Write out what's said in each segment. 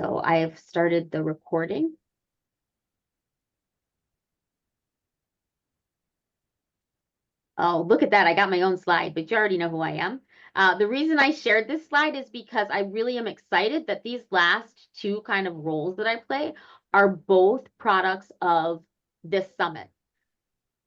So I have started the recording. Oh, look at that. I got my own slide, but you already know who I am. The reason I shared this slide is because I really am excited that these last two kind of roles that I play are both products of this summit.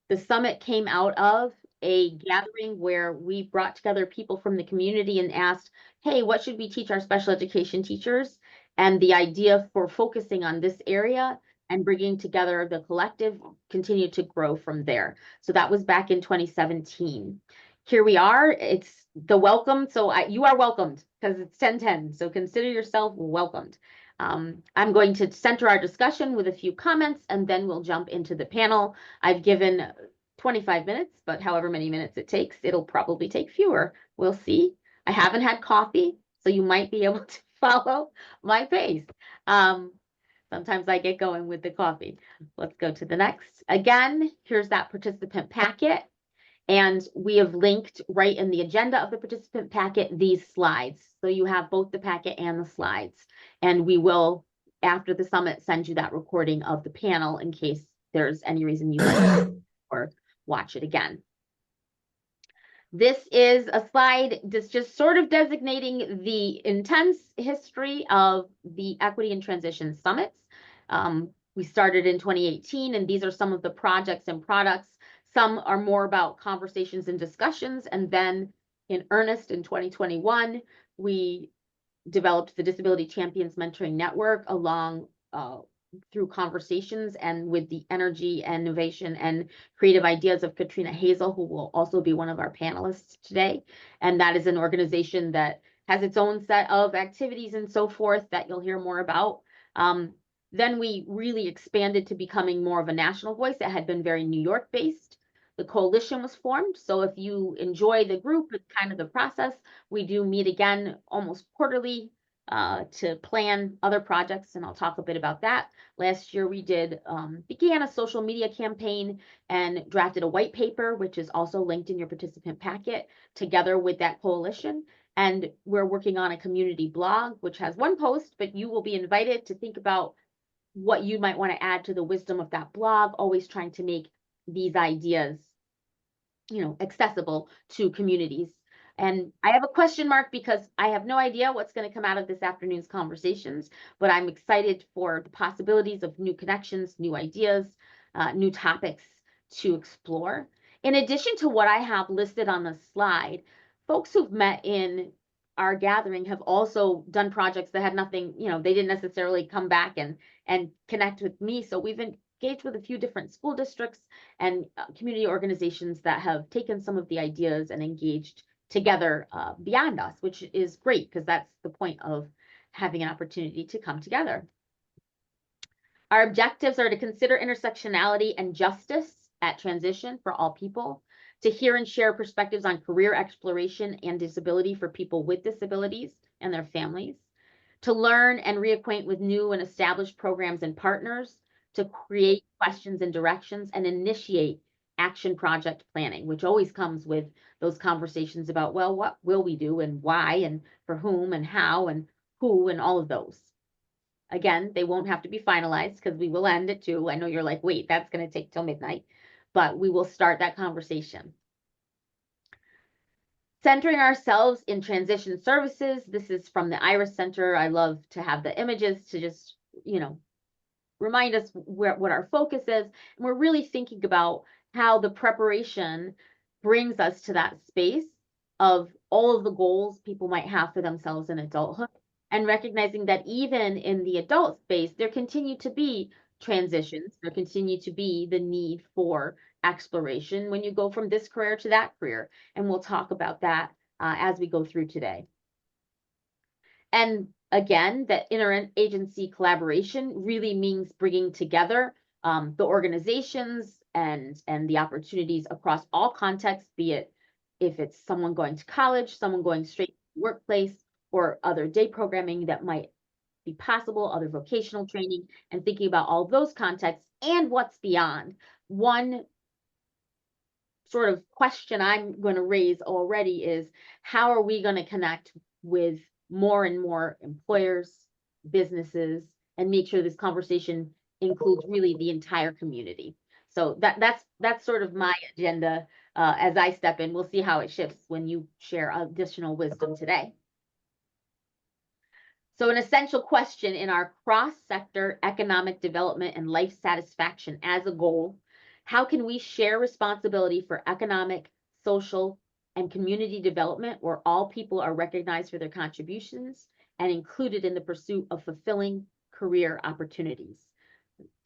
The summit came out of a gathering where we brought together people from the community and asked, hey, what should we teach our special education teachers? And the idea for focusing on this area and bringing together the collective continued to grow from there. So that was back in 2017. Here we are. It's the welcome. So you are welcomed because it's 10:10. So consider yourself welcomed. I'm going to center our discussion with a few comments, and then we'll jump into the panel. I've given 25 minutes, but however many minutes it takes, it'll probably take fewer. We'll see. I haven't had coffee, so you might be able to follow my pace. Sometimes I get going with the coffee. Let's go to the next. Again, here's that participant packet. And we have linked right in the agenda of the participant packet these slides. So you have both the packet and the slides. And we will, after the summit, send you that recording of the panel in case there's any reason you'd like to or watch it again. This is a slide that's just sort of designating the intense history of the Equity and Transition Summits. We started in 2018, and these are some of the projects and products. Some are more about conversations and discussions, and then in earnest in 2021, we developed the Disability Champions Mentoring Network along through conversations and with the energy and innovation and creative ideas of Katrina Hazel, who will also be one of our panelists today. And that is an organization that has its own set of activities and so forth that you'll hear more about. Then we really expanded to becoming more of a national voice that had been very New York based. The coalition was formed. So if you enjoy the group and kind of the process, we do meet again almost quarterly to plan other projects, and I'll talk a bit about that. Last year we began a social media campaign and drafted a white paper, which is also linked in your participant packet, together with that coalition. And we're working on a community blog, which has one post, but you will be invited to think about what you might want to add to the wisdom of that blog, always trying to make these ideas, accessible to communities. And I have a question mark because I have no idea what's going to come out of this afternoon's conversations, but I'm excited for the possibilities of new connections, new ideas, new topics to explore. In addition to what I have listed on the slide, folks who've met in our gathering have also done projects that had nothing, they didn't necessarily come back and connect with me. So we've engaged with a few different school districts and community organizations that have taken some of the ideas and engaged together beyond us, which is great because that's the point of having an opportunity to come together. Our objectives are to consider intersectionality and justice at transition for all people, to hear and share perspectives on career exploration and disability for people with disabilities and their families, to learn and reacquaint with new and established programs and partners, to create questions and directions, and initiate action project planning, which always comes with those conversations about, well, what will we do and why and for whom and how and who and all of those. Again, they won't have to be finalized because we will end at 2. I know you're like, wait, that's going to take till midnight, but we will start that conversation. Centering ourselves in transition services. This is from the Iris Center. I love to have the images to just, remind us what our focus is. And we're really thinking about how the preparation brings us to that space of all of the goals people might have for themselves in adulthood, and recognizing that even in the adult space, there continue to be transitions, there continue to be the need for exploration when you go from this career to that career. And we'll talk about that as we go through today. And again, that interagency collaboration really means bringing together the organizations and the opportunities across all contexts, be it if it's someone going to college, someone going straight to the workplace, or other day programming that might be possible, other vocational training, and thinking about all those contexts and what's beyond. One sort of question I'm going to raise already is, how are we going to connect with more and more employers, businesses, and make sure this conversation includes really the entire community. So that's sort of my agenda as I step in. We'll see how it shifts when you share additional wisdom today. So an essential question in our cross-sector economic development and life satisfaction as a goal, how can we share responsibility for economic, social, and community development where all people are recognized for their contributions and included in the pursuit of fulfilling career opportunities?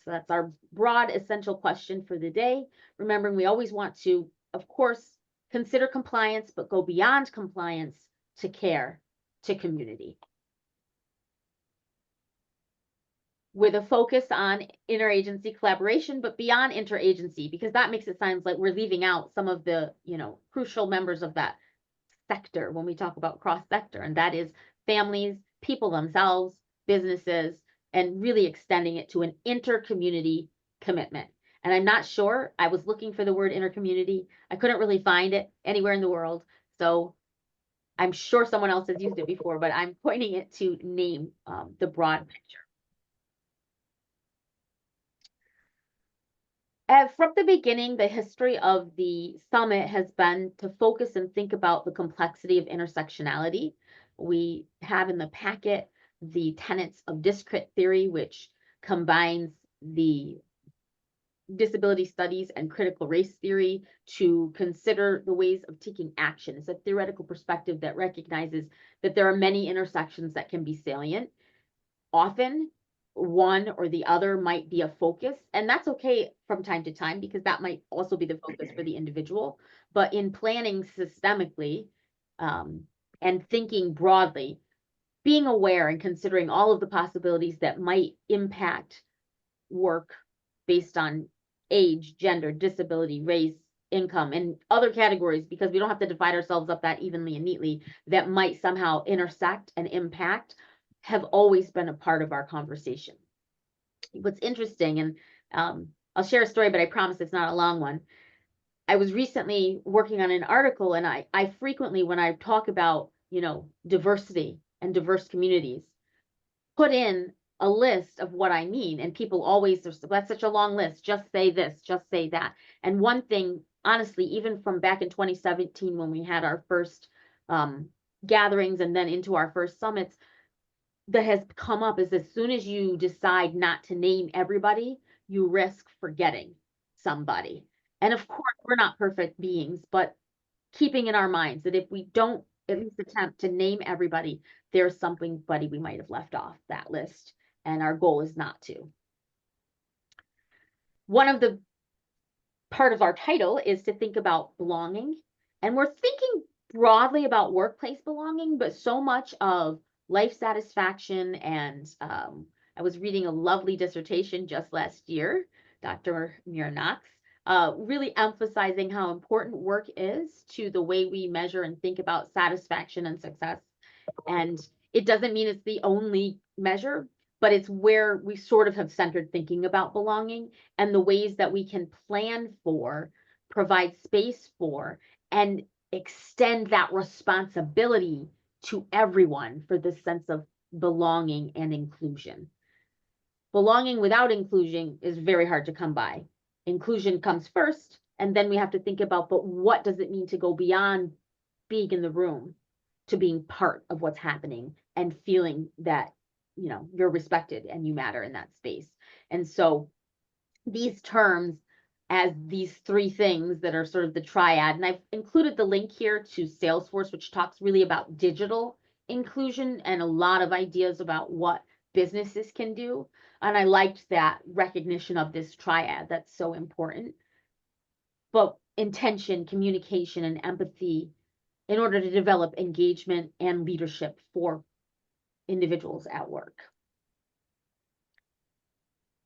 So that's our broad essential question for the day. Remembering we always want to, of course, consider compliance, but go beyond compliance to care, to community. With a focus on interagency collaboration, but beyond interagency, because that makes it sound like we're leaving out some of the, crucial members of that sector when we talk about cross-sector, and that is families, people themselves, businesses, and really extending it to an inter-community commitment. And I'm not sure, I was looking for the word inter-community. I couldn't really find it anywhere in the world. So I'm sure someone else has used it before, but I'm pointing it to name the broad picture. From the beginning, the history of the summit has been to focus and think about the complexity of intersectionality. We have in the packet the tenets of discrete theory, which combines the disability studies and critical race theory to consider the ways of taking action. It's a theoretical perspective that recognizes that there are many intersections that can be salient. Often, one or the other might be a focus, and that's okay from time to time because that might also be the focus for the individual. But in planning systemically and thinking broadly, being aware and considering all of the possibilities that might impact work based on age, gender, disability, race, income, and other categories, because we don't have to divide ourselves up that evenly and neatly, that might somehow intersect and impact, have always been a part of our conversation. What's interesting, and I'll share a story, but I promise it's not a long one. I was recently working on an article, and I frequently, when I talk about, diversity and diverse communities, put in a list of what I mean. And people always, that's such a long list. Just say this, just say that. And one thing, honestly, even from back in 2017, when we had our first gatherings and then into our first summits, that has come up is as soon as you decide not to name everybody, you risk forgetting somebody. And of course, we're not perfect beings, but keeping in our minds that if we don't at least attempt to name everybody, there's somebody we might have left off that list. And our goal is not to. One of the part of our title is to think about belonging. And we're thinking broadly about workplace belonging, but so much of life satisfaction, and I was reading a lovely dissertation just last year, Dr. Mira Knox, really emphasizing how important work is to the way we measure and think about satisfaction and success. And it doesn't mean it's the only measure, but it's where we sort of have centered thinking about belonging and the ways that we can plan for, provide space for, and extend that responsibility to everyone for this sense of belonging and inclusion. Belonging without inclusion is very hard to come by. Inclusion comes first, and then we have to think about, but what does it mean to go beyond being in the room to being part of what's happening and feeling that, you're respected and you matter in that space. And so these terms as these three things that are sort of the triad, and I've included the link here to Salesforce, which talks really about digital inclusion and a lot of ideas about what businesses can do. And I liked that recognition of this triad that's so important. But intention, communication, and empathy in order to develop engagement and leadership for individuals at work.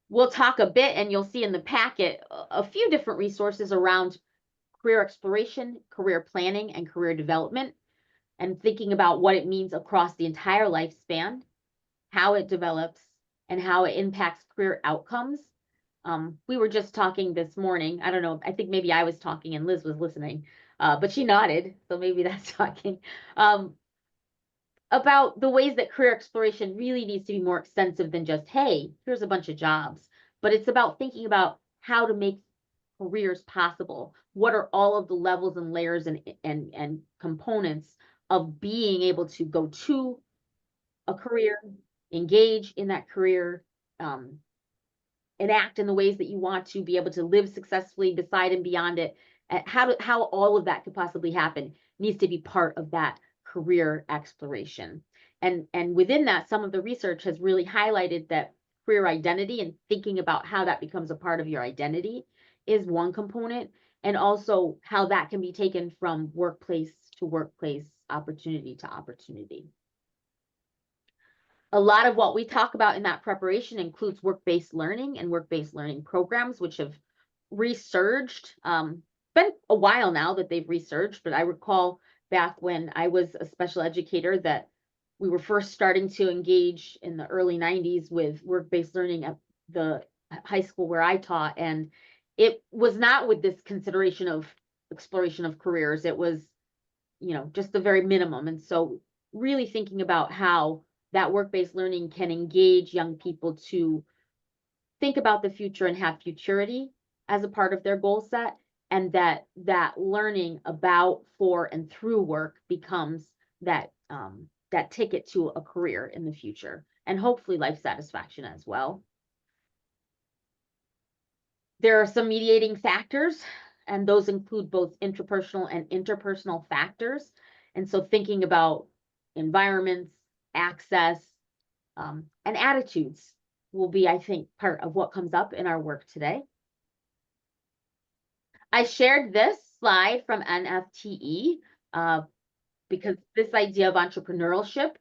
We'll talk a bit, and you'll see in the packet a few different resources around career exploration, career planning, and career development, and thinking about what it means across the entire lifespan, how it develops, and how it impacts career outcomes. We were just talking this morning. I don't know, I think maybe I was talking and Liz was listening, but she nodded, so maybe that's talking. about the ways that career exploration really needs to be more extensive than just, hey, here's a bunch of jobs, but it's about thinking about how to make careers possible. What are all of the levels and layers and components of being able to go to a career, engage in that career, um, enact in the ways that you want to be able to live successfully beside and beyond it. How all of that could possibly happen needs to be part of that career exploration. And within that, some of the research has really highlighted that career identity and thinking about how that becomes a part of your identity is one component, and also how that can be taken from workplace to workplace, opportunity to opportunity. A lot of what we talk about in that preparation includes work-based learning and work-based learning programs, which have resurged. Been a while now that they've resurged, but I recall back when I was a special educator that we were first starting to engage in the early 90s with work-based learning at the high school where I taught. And it was not with this consideration of exploration of careers. It was, just the very minimum. And so really thinking about how that work-based learning can engage young people to think about the future and have futurity as a part of their goal set, and that learning about, for, and through work becomes that that ticket to a career in the future, and hopefully life satisfaction as well. There are some mediating factors, and those include both intrapersonal and interpersonal factors. And so thinking about environments, access, and attitudes will be, I think, part of what comes up in our work today. I shared this slide from NFTE because this idea of entrepreneurship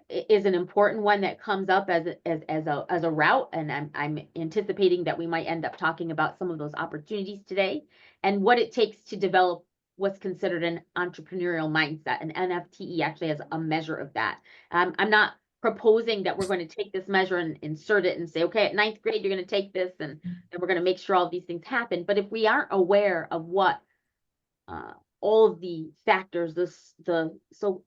is an important one that comes up as a route, and I'm anticipating that we might end up talking about some of those opportunities today and what it takes to develop what's considered an entrepreneurial mindset. And NFTE actually has a measure of that. I'm not proposing that we're going to take this measure and insert it and say, okay, at 9th grade, you're going to take this and we're going to make sure all of these things happen. But if we aren't aware of what all of the factors, the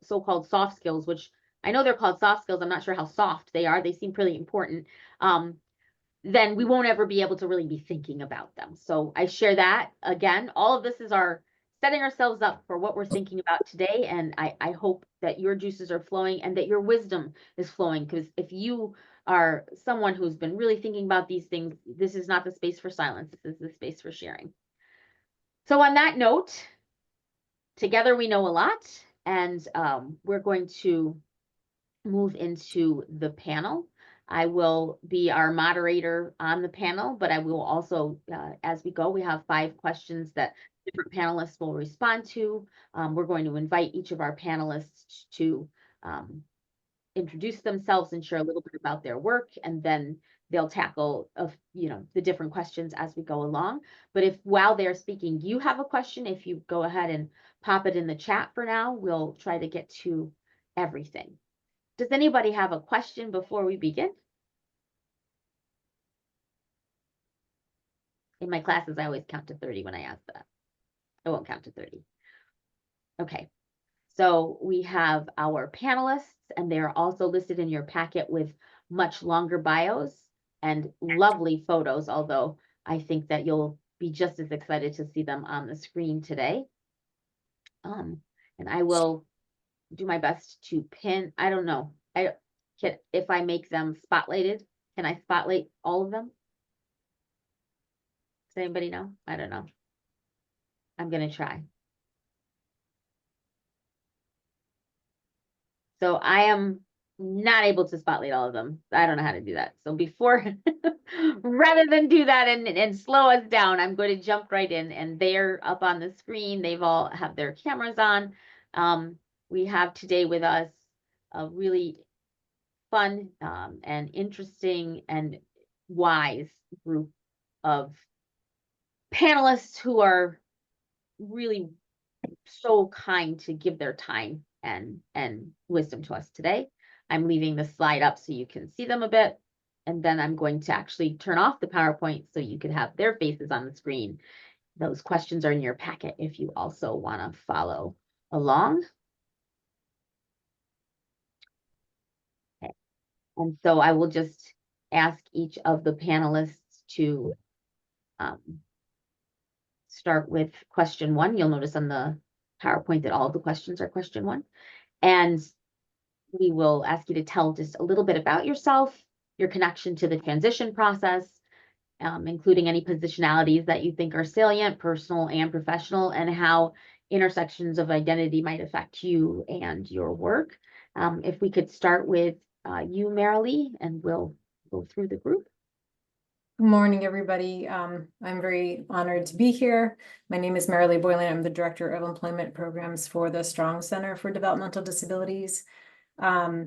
so-called soft skills, which I know they're called soft skills, I'm not sure how soft they are, they seem pretty important, then we won't ever be able to really be thinking about them. So I share that. Again, all of this is our setting ourselves up for what we're thinking about today. And I hope that your juices are flowing and that your wisdom is flowing, because if you are someone who's been really thinking about these things, this is not the space for silence. This is the space for sharing. So on that note, together we know a lot, and we're going to move into the panel. I will be our moderator on the panel, but I will also, as we go, we have 5 questions that different panelists will respond to. We're going to invite each of our panelists to introduce themselves and share a little bit about their work, and then they'll tackle the different questions as we go along. But if while they're speaking, you have a question, if you go ahead and pop it in the chat for now, we'll try to get to everything. Does anybody have a question before we begin? In my classes, I always count to 30 when I ask that. I won't count to 30. Okay, so we have our panelists, and they're also listed in your packet with much longer bios and lovely photos, although I think that you'll be just as excited to see them on the screen today. And I will do my best to pin, I don't know, if I make them spotlighted, can I spotlight all of them? Does anybody know? I don't know. I'm going to try. So I am not able to spotlight all of them. I don't know how to do that. So before, rather than do that and slow us down, I'm going to jump right in, and they're up on the screen. They've all have their cameras on. We have today with us a really fun and interesting and wise group of panelists who are really so kind to give their time and wisdom to us today. I'm leaving the slide up so you can see them a bit, and then I'm going to actually turn off the PowerPoint so you can have their faces on the screen. Those questions are in your packet if you also want to follow along. And so I will just ask each of the panelists to start with question 1. You'll notice on the PowerPoint that all of the questions are question 1. And we will ask you to tell just a little bit about yourself, your connection to the transition process, including any positionalities that you think are salient, personal and professional, and how intersections of identity might affect you and your work. If we could start with you, Marilee, and we'll go through the group. Good morning, everybody. I'm very honored to be here. My name is Marilee Boylan. I'm the Director of Employment Programs for the Strong Center for Developmental Disabilities. My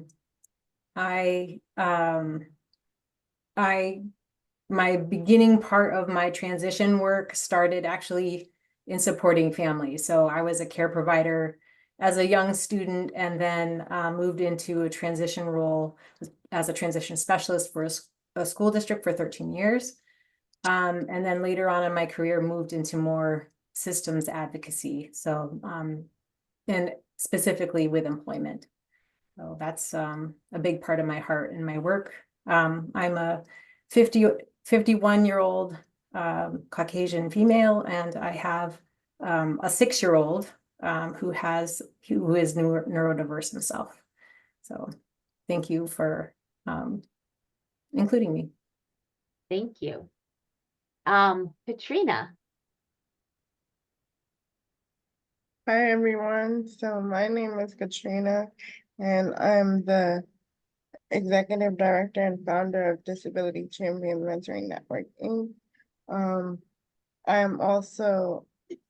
beginning part of my transition work started actually in supporting families. So I was a care provider as a young student, and then moved into a transition role as a transition specialist for a school district for 13 years. And then later on in my career, moved into more systems advocacy. So, and specifically with employment. So that's a big part of my heart and my work. I'm a 51-year-old Caucasian female, and I have a 6-year-old who is neurodiverse himself. So thank you for including me. Thank you. Katrina. Hi, everyone. So my name is Katrina, and I'm the Executive Director and founder of Disability Champion Mentoring Network, Inc. I'm also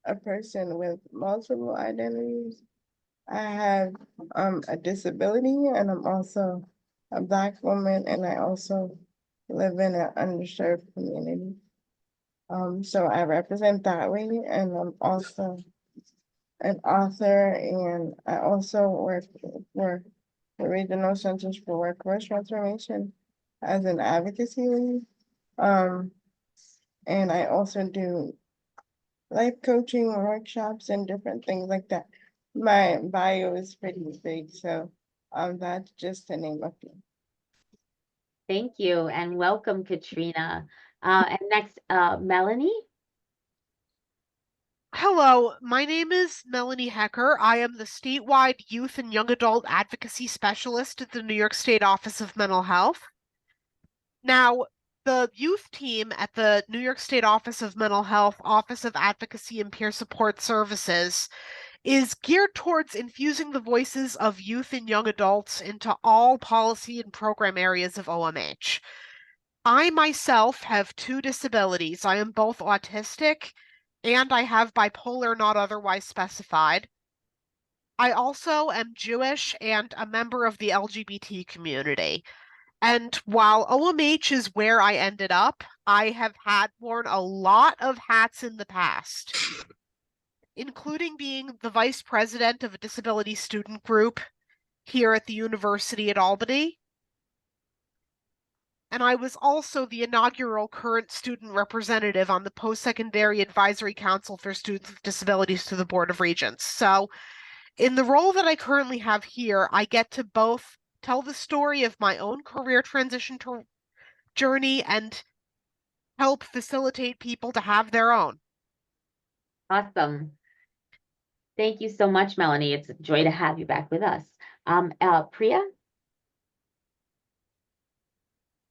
a person with multiple identities. I have a disability, and I'm also a Black woman, and I also live in an underserved community. So I represent that way, and I'm also an author, and I also work for the Regional Centers for Workforce Transformation as an advocacy lead. And I also do life coaching workshops and different things like that. My bio is pretty big, so that's just to name a few. Thank you, and welcome, Katrina. And next, Melanie. Hello, my name is Melanie Hecker. I am the statewide youth and young adult advocacy specialist at the New York State Office of Mental Health. Now, the youth team at the New York State Office of Mental Health, Office of Advocacy and Peer Support Services, is geared towards infusing the voices of youth and young adults into all policy and program areas of OMH. I myself have 2 disabilities. I am both autistic and I have bipolar not otherwise specified. I also am Jewish and a member of the LGBT community. And while OMH is where I ended up, I have worn a lot of hats in the past, including being the vice president of a disability student group here at the University at Albany. And I was also the inaugural current student representative on the Post-Secondary Advisory Council for Students with Disabilities to the Board of Regents. So in the role that I currently have here, I get to both tell the story of my own career transition journey and help facilitate people to have their own. Awesome. Thank you so much, Melanie. It's a joy to have you back with us. Priya?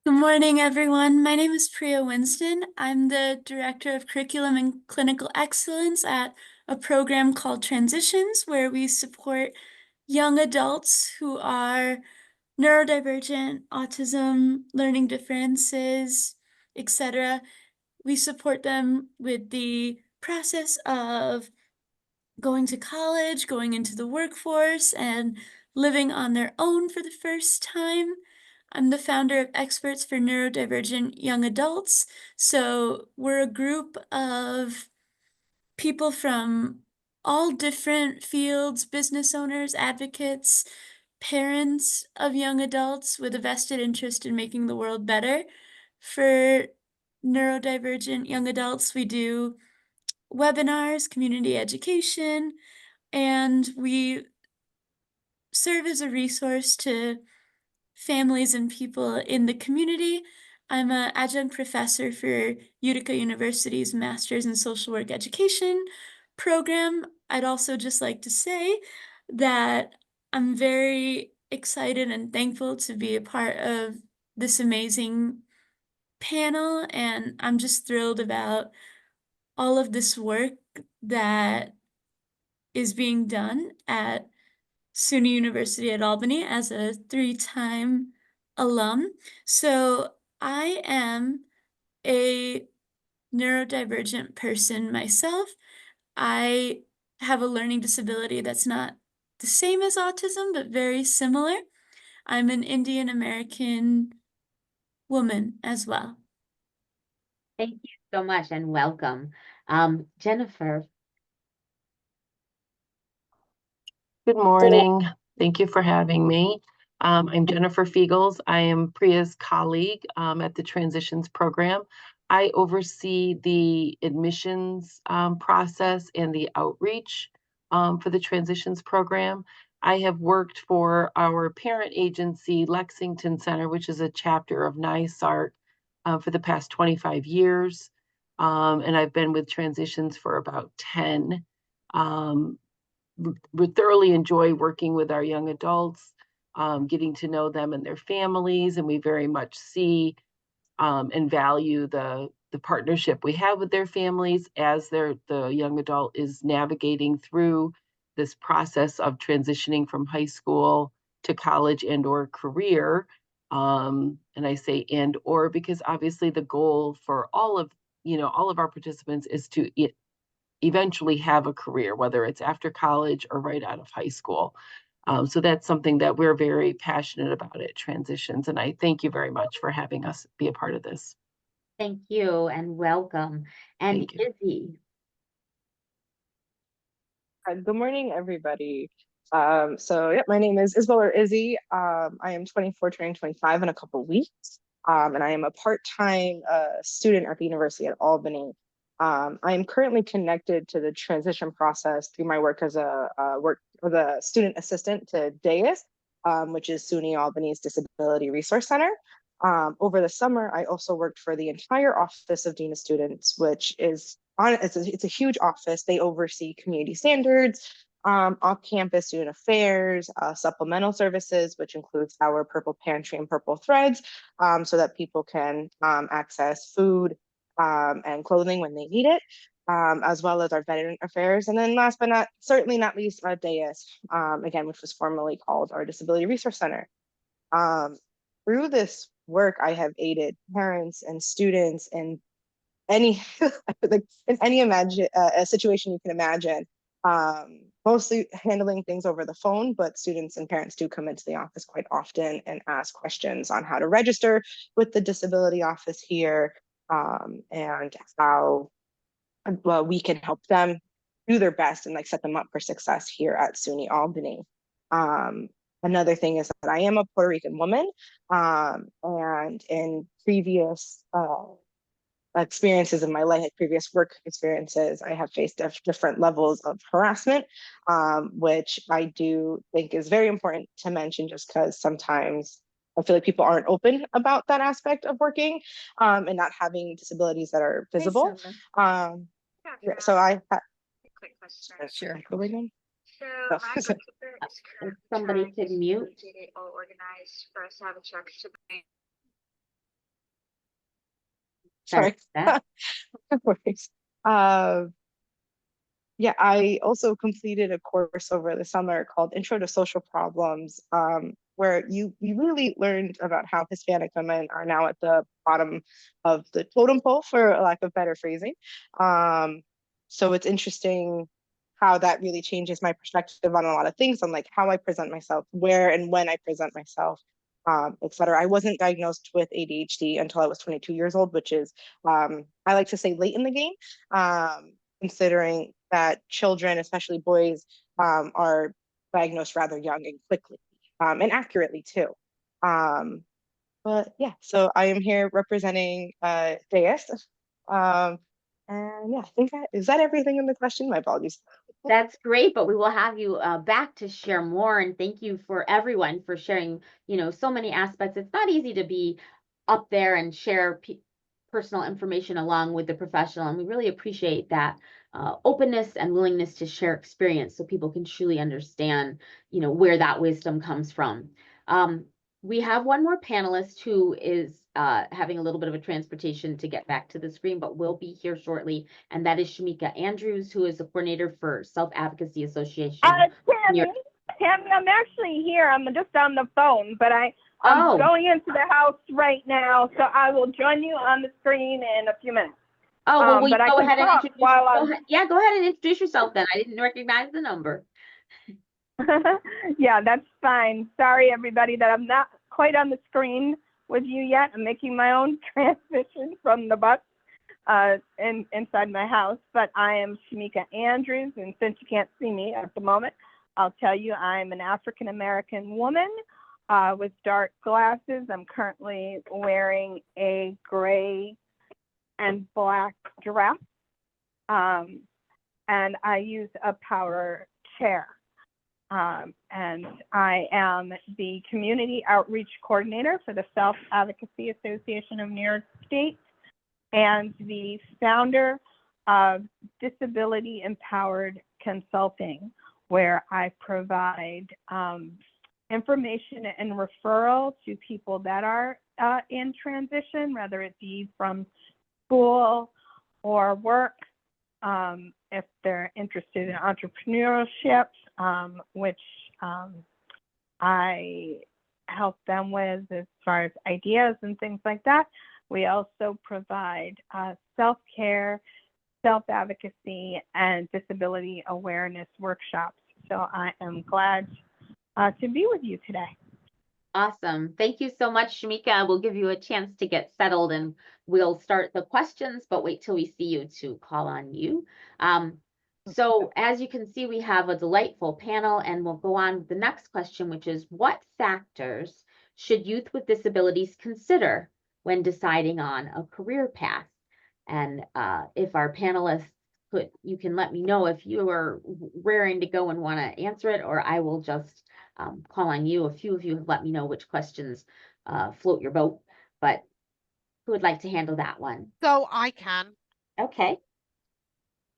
Good morning, everyone. My name is Priya Winston. I'm the Director of Curriculum and Clinical Excellence at a program called Transitions, where we support young adults who are neurodivergent, autism, learning differences, etc. We support them with the process of going to college, going into the workforce, and living on their own for the first time. I'm the founder of Experts for Neurodivergent Young Adults. So we're a group of people from all different fields, business owners, advocates, parents of young adults with a vested interest in making the world better. For neurodivergent young adults, we do webinars, community education, and we serve as a resource to families and people in the community. I'm an adjunct professor for Utica University's Master's in Social Work Education program. I'd also just like to say that I'm very excited and thankful to be a part of this amazing panel, and I'm just thrilled about all of this work that is being done at SUNY University at Albany as a 3-time alum. So I am a neurodivergent person myself. I have a learning disability that's not the same as autism, but very similar. I'm an Indian American woman as well. Thank you so much and welcome. Jennifer. Good morning. Thank you for having me. I'm Jennifer Fiegels. I am Priya's colleague at the Transitions Program. I oversee the admissions process and the outreach for the Transitions Program. I have worked for our parent agency, Lexington Center, which is a chapter of NYSART, for the past 25 years. And I've been with Transitions for about 10. We thoroughly enjoy working with our young adults, getting to know them and their families, and we very much see and value the partnership we have with their families as the young adult is navigating through this process of transitioning from high school to college and or career. And I say and or because obviously the goal for all of our participants is to eventually have a career, whether it's after college or right out of high school. So that's something that we're very passionate about at Transitions. And I thank you very much for having us be a part of this. Thank you and welcome. And Izzy. Good morning, everybody. My name is Isabel or Izzy. I am 24, turning 25 in a couple weeks. And I am a part-time student at the University at Albany. I am currently connected to the transition process through my work as a student assistant to DAIS, which is SUNY Albany's Disability Resource Center. Over the summer, I also worked for the entire Office of Dean of Students, which is it's a huge office. They oversee community standards, off-campus student affairs, supplemental services, which includes our Purple Pantry and Purple Threads, so that people can access food and clothing when they need it, as well as our veteran affairs. And then last but certainly not least, our DAIS, again, which was formerly called our Disability Resource Center. Through this work, I have aided parents and students in any a situation you can imagine, mostly handling things over the phone, but students and parents do come into the office quite often and ask questions on how to register with the disability office here, and how we can help them do their best and set them up for success here at SUNY Albany. Another thing is that I am a Puerto Rican woman, and in previous experiences in my life, previous work experiences, I have faced different levels of harassment, which I do think is very important to mention, just because sometimes I feel like people aren't open about that aspect of working, and not having disabilities that are visible. So I have a quick question. Sure. So somebody could mute. All organized for us to have a check to bring. Sorry. Yeah, I also completed a course over the summer called Intro to Social Problems, where you really learned about how Hispanic women are now at the bottom of the totem pole, for a lack of better phrasing. So it's interesting how that really changes my perspective on a lot of things, on how I present myself, where and when I present myself, etc. I wasn't diagnosed with ADHD until I was 22 years old, which is, I like to say, late in the game, considering that children, especially boys, are diagnosed rather young and quickly, and accurately too. But yeah, so I am here representing DAIS. And yeah, I think is that everything in the question? My apologies. That's great, but we will have you back to share more. And thank you for everyone for sharing, so many aspects. It's not easy to be up there and share personal information along with the professional. And we really appreciate that openness and willingness to share experience so people can truly understand, where that wisdom comes from. We have one more panelist who is having a little bit of a transportation to get back to the screen, but will be here shortly. And that is Shamika Andrews, who is the coordinator for Self-Advocacy Association. Tammy, I'm actually here. I'm just on the phone, but I'm going into the house right now, so I will join you on the screen in a few minutes. Oh, well, will you but go I ahead can and talk introduce while Yeah, go ahead and introduce yourself then. I didn't recognize the number. Yeah, that's fine. Sorry, everybody, that I'm not quite on the screen with you yet. I'm making my own transition from the bus inside my house, but I am Shamika Andrews, and since you can't see me at the moment, I'll tell you I'm an African-American woman with dark glasses. I'm currently wearing a gray and black dress, and I use a power chair. And I am the Community Outreach Coordinator for the Self-Advocacy Association of New York State and the founder of Disability Empowered Consulting, where I provide information and referral to people that are in transition, whether it be from school or work, if they're interested in entrepreneurship, which I help them with as far as ideas and things like that. We also provide self-care, self-advocacy, and disability awareness workshops. So I am glad to be with you today. Awesome. Thank you so much, Shamika. We'll give you a chance to get settled and we'll start the questions, but wait till we see you to call on you. So as you can see, we have a delightful panel, and we'll go on with the next question, which is, what factors should youth with disabilities consider when deciding on a career path? And if our panelists you can let me know if you are raring to go and want to answer it, or I will just call on you. A few of you have let me know which questions float your boat, but who would like to handle that one? So I can. Okay.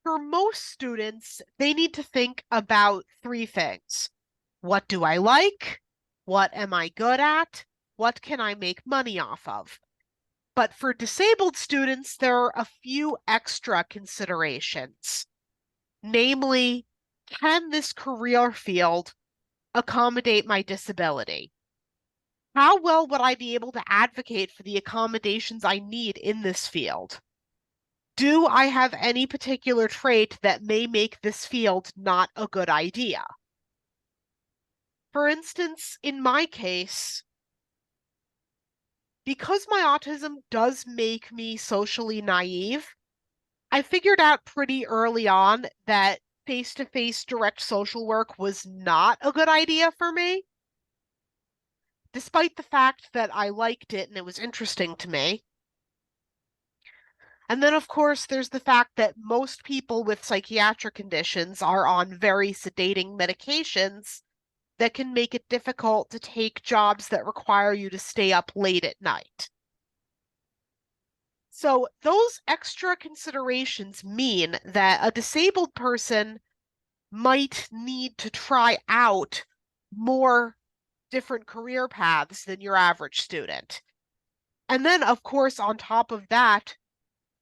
For most students, they need to think about three things. What do I like? What am I good at? What can I make money off of? But for disabled students, there are a few extra considerations. Namely, can this career field accommodate my disability? How well would I be able to advocate for the accommodations I need in this field? Do I have any particular trait that may make this field not a good idea? For instance, in my case, because my autism does make me socially naive, I figured out pretty early on that face-to-face direct social work was not a good idea for me, despite the fact that I liked it and it was interesting to me. And then, of course, there's the fact that most people with psychiatric conditions are on very sedating medications that can make it difficult to take jobs that require you to stay up late at night. So those extra considerations mean that a disabled person might need to try out more different career paths than your average student. And then, of course, on top of that,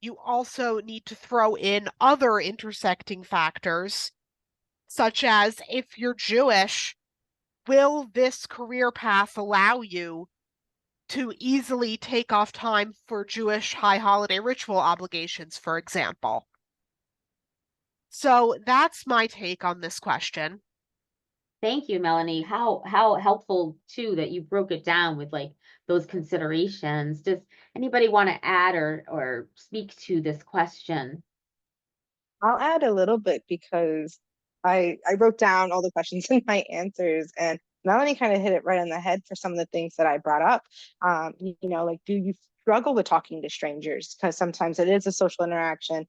you also need to throw in other intersecting factors, such as if you're Jewish, will this career path allow you to easily take off time for Jewish high holiday ritual obligations, for example? So that's my take on this question. Thank you, Melanie. How helpful too that you broke it down with like those considerations. Does anybody want to add or speak to this question? I'll add a little bit because I wrote down all the questions and my answers, and Melanie kind of hit it right on the head for some of the things that I brought up. Like, do you struggle with talking to strangers because sometimes it is a social interaction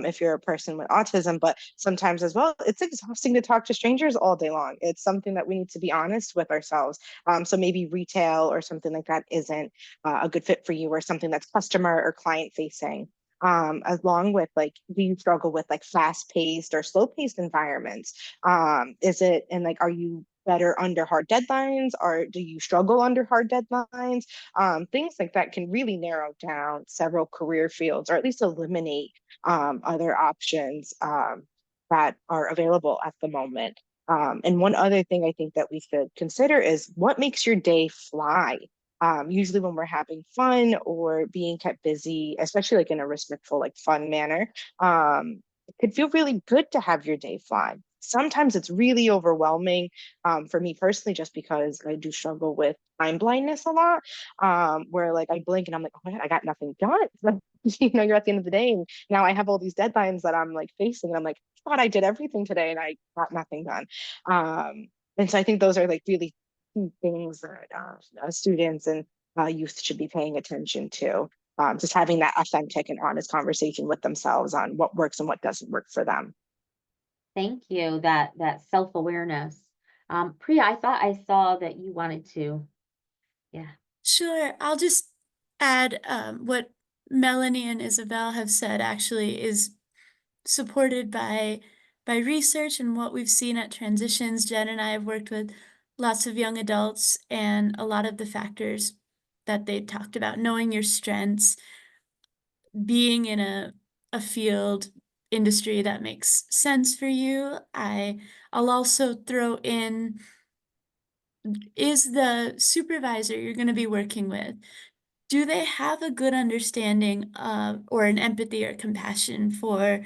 if you're a person with autism, but sometimes as well, it's exhausting to talk to strangers all day long. It's something that we need to be honest with ourselves. So maybe retail or something like that isn't a good fit for you, or something that's customer or client facing. Along with like, do you struggle with like fast paced or slow paced environments? Is it, and like, are you better under hard deadlines, or do you struggle under hard deadlines? Things like that can really narrow down several career fields, or at least eliminate other options that are available at the moment. And one other thing I think that we should consider is what makes your day fly. Usually when we're having fun or being kept busy, especially like in a respectful, like fun manner, it could feel really good to have your day fly. Sometimes it's really overwhelming for me personally, just because I do struggle with time blindness a lot, where like I blink and I'm like, oh my God, I got nothing done. You're at the end of the day, and now I have all these deadlines that I'm like facing, and I'm like, I thought I did everything today and I got nothing done. And so I think those are like really key things that students and youth should be paying attention to. Just having that authentic and honest conversation with themselves on what works and what doesn't work for them. Thank you. That self-awareness. Priya, I thought I saw that you wanted to. Yeah. Sure. I'll just add what Melanie and Isabel have said actually is supported by research and what we've seen at Transitions. Jen and I have worked with lots of young adults, and a lot of the factors that they talked about, knowing your strengths, being in a field industry that makes sense for you. I'll also throw in, is the supervisor you're going to be working with, do they have a good understanding of, or an empathy or compassion for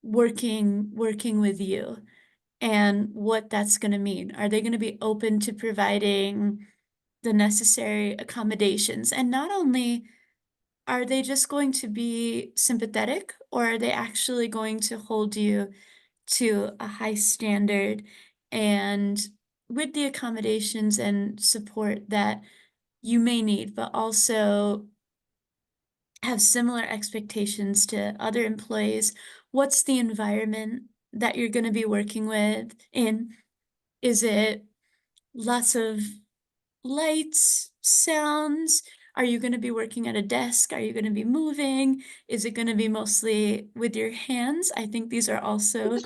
working with you and what that's going to mean? Are they going to be open to providing the necessary accommodations? And not only are they just going to be sympathetic, or are they actually going to hold you to a high standard and with the accommodations and support that you may need, but also have similar expectations to other employees? What's the environment that you're going to be working with in? Is it lots of lights, sounds? Are you going to be working at a desk? Are you going to be moving? Is it going to be mostly with your hands? I think these are also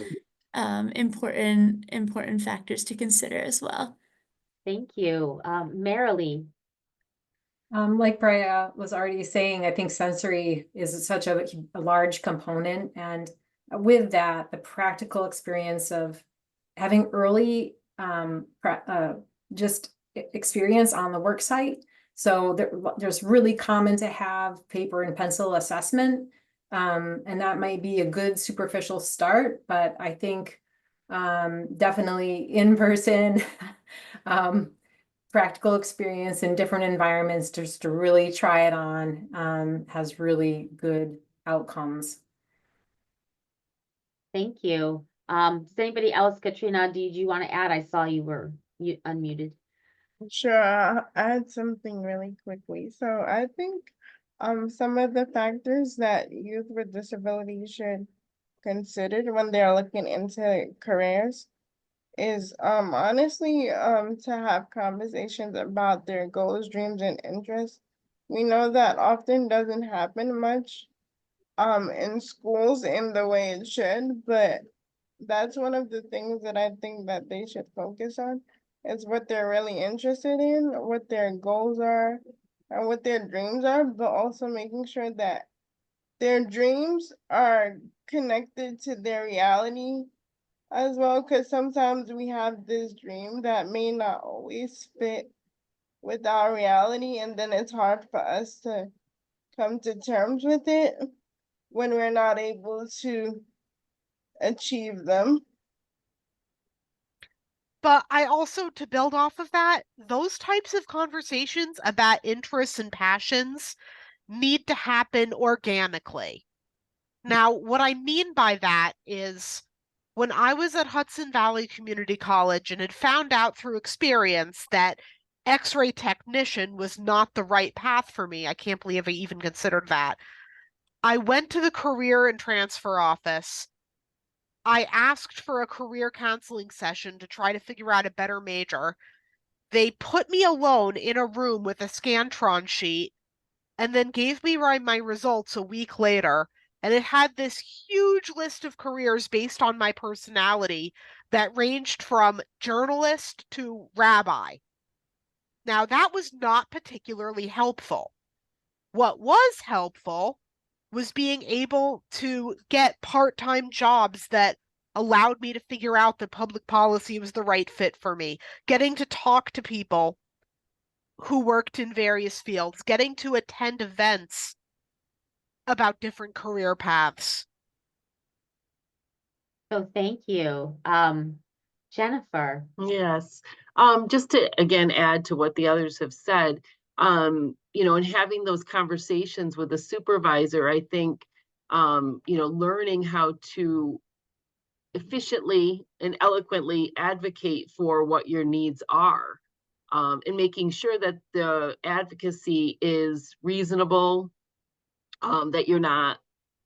important factors to consider as well. Thank you. Marilee. Like Priya was already saying, I think sensory is such a large component, and with that, the practical experience of having early just experience on the work site. So there's really common to have paper and pencil assessment, and that might be a good superficial start, but I think definitely in person practical experience in different environments just to really try it on has really good outcomes. Thank you. Does anybody else, Katrina, did you want to add? I saw you were unmuted. Sure, I'll add something really quickly. So I think some of the factors that youth with disabilities should consider when they're looking into careers is honestly to have conversations about their goals, dreams, and interests. We know that often doesn't happen much in schools in the way it should, but that's one of the things that I think that they should focus on, is what they're really interested in, what their goals are, and what their dreams are, but also making sure that their dreams are connected to their reality as well, because sometimes we have this dream that may not always fit with our reality, and then it's hard for us to come to terms with it when we're not able to achieve them. But I also, to build off of that, those types of conversations about interests and passions need to happen organically. Now, what I mean by that is when I was at Hudson Valley Community College and had found out through experience that X-ray technician was not the right path for me. I can't believe I even considered that. I went to the career and transfer office. I asked for a career counseling session to try to figure out a better major. They put me alone in a room with a Scantron sheet and then gave me my results a week later. And it had this huge list of careers based on my personality that ranged from journalist to rabbi. Now, that was not particularly helpful. What was helpful was being able to get part-time jobs that allowed me to figure out that public policy was the right fit for me, getting to talk to people who worked in various fields, getting to attend events about different career paths. So thank you. Jennifer. Yes. Just to again add to what the others have said, you know, and having those conversations with a supervisor, I think, you know, learning how to efficiently and eloquently advocate for what your needs are, and making sure that the advocacy is reasonable, that you're not,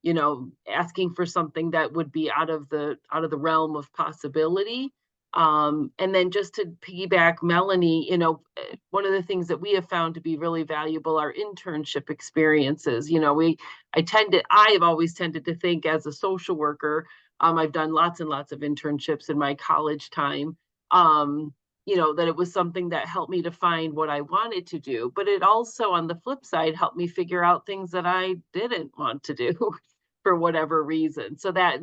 you know, asking for something that would be out of the realm of possibility. And then just to piggyback Melanie, you know, one of the things that we have found to be really valuable are internship experiences. You know, I have always tended to think as a social worker, I've done lots and lots of internships in my college time. You know, that it was something that helped me to find what I wanted to do, but it also, on the flip side, helped me figure out things that I didn't want to do for whatever reason. So that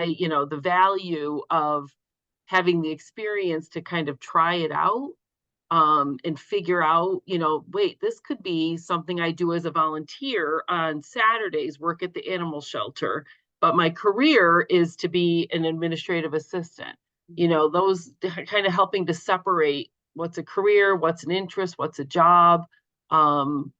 you know, the value of having the experience to kind of try it out, and figure out, you know, wait, this could be something I do as a volunteer on Saturdays, work at the animal shelter, but my career is to be an administrative assistant. You know, those kind of helping to separate what's a career, what's an interest, what's a job. You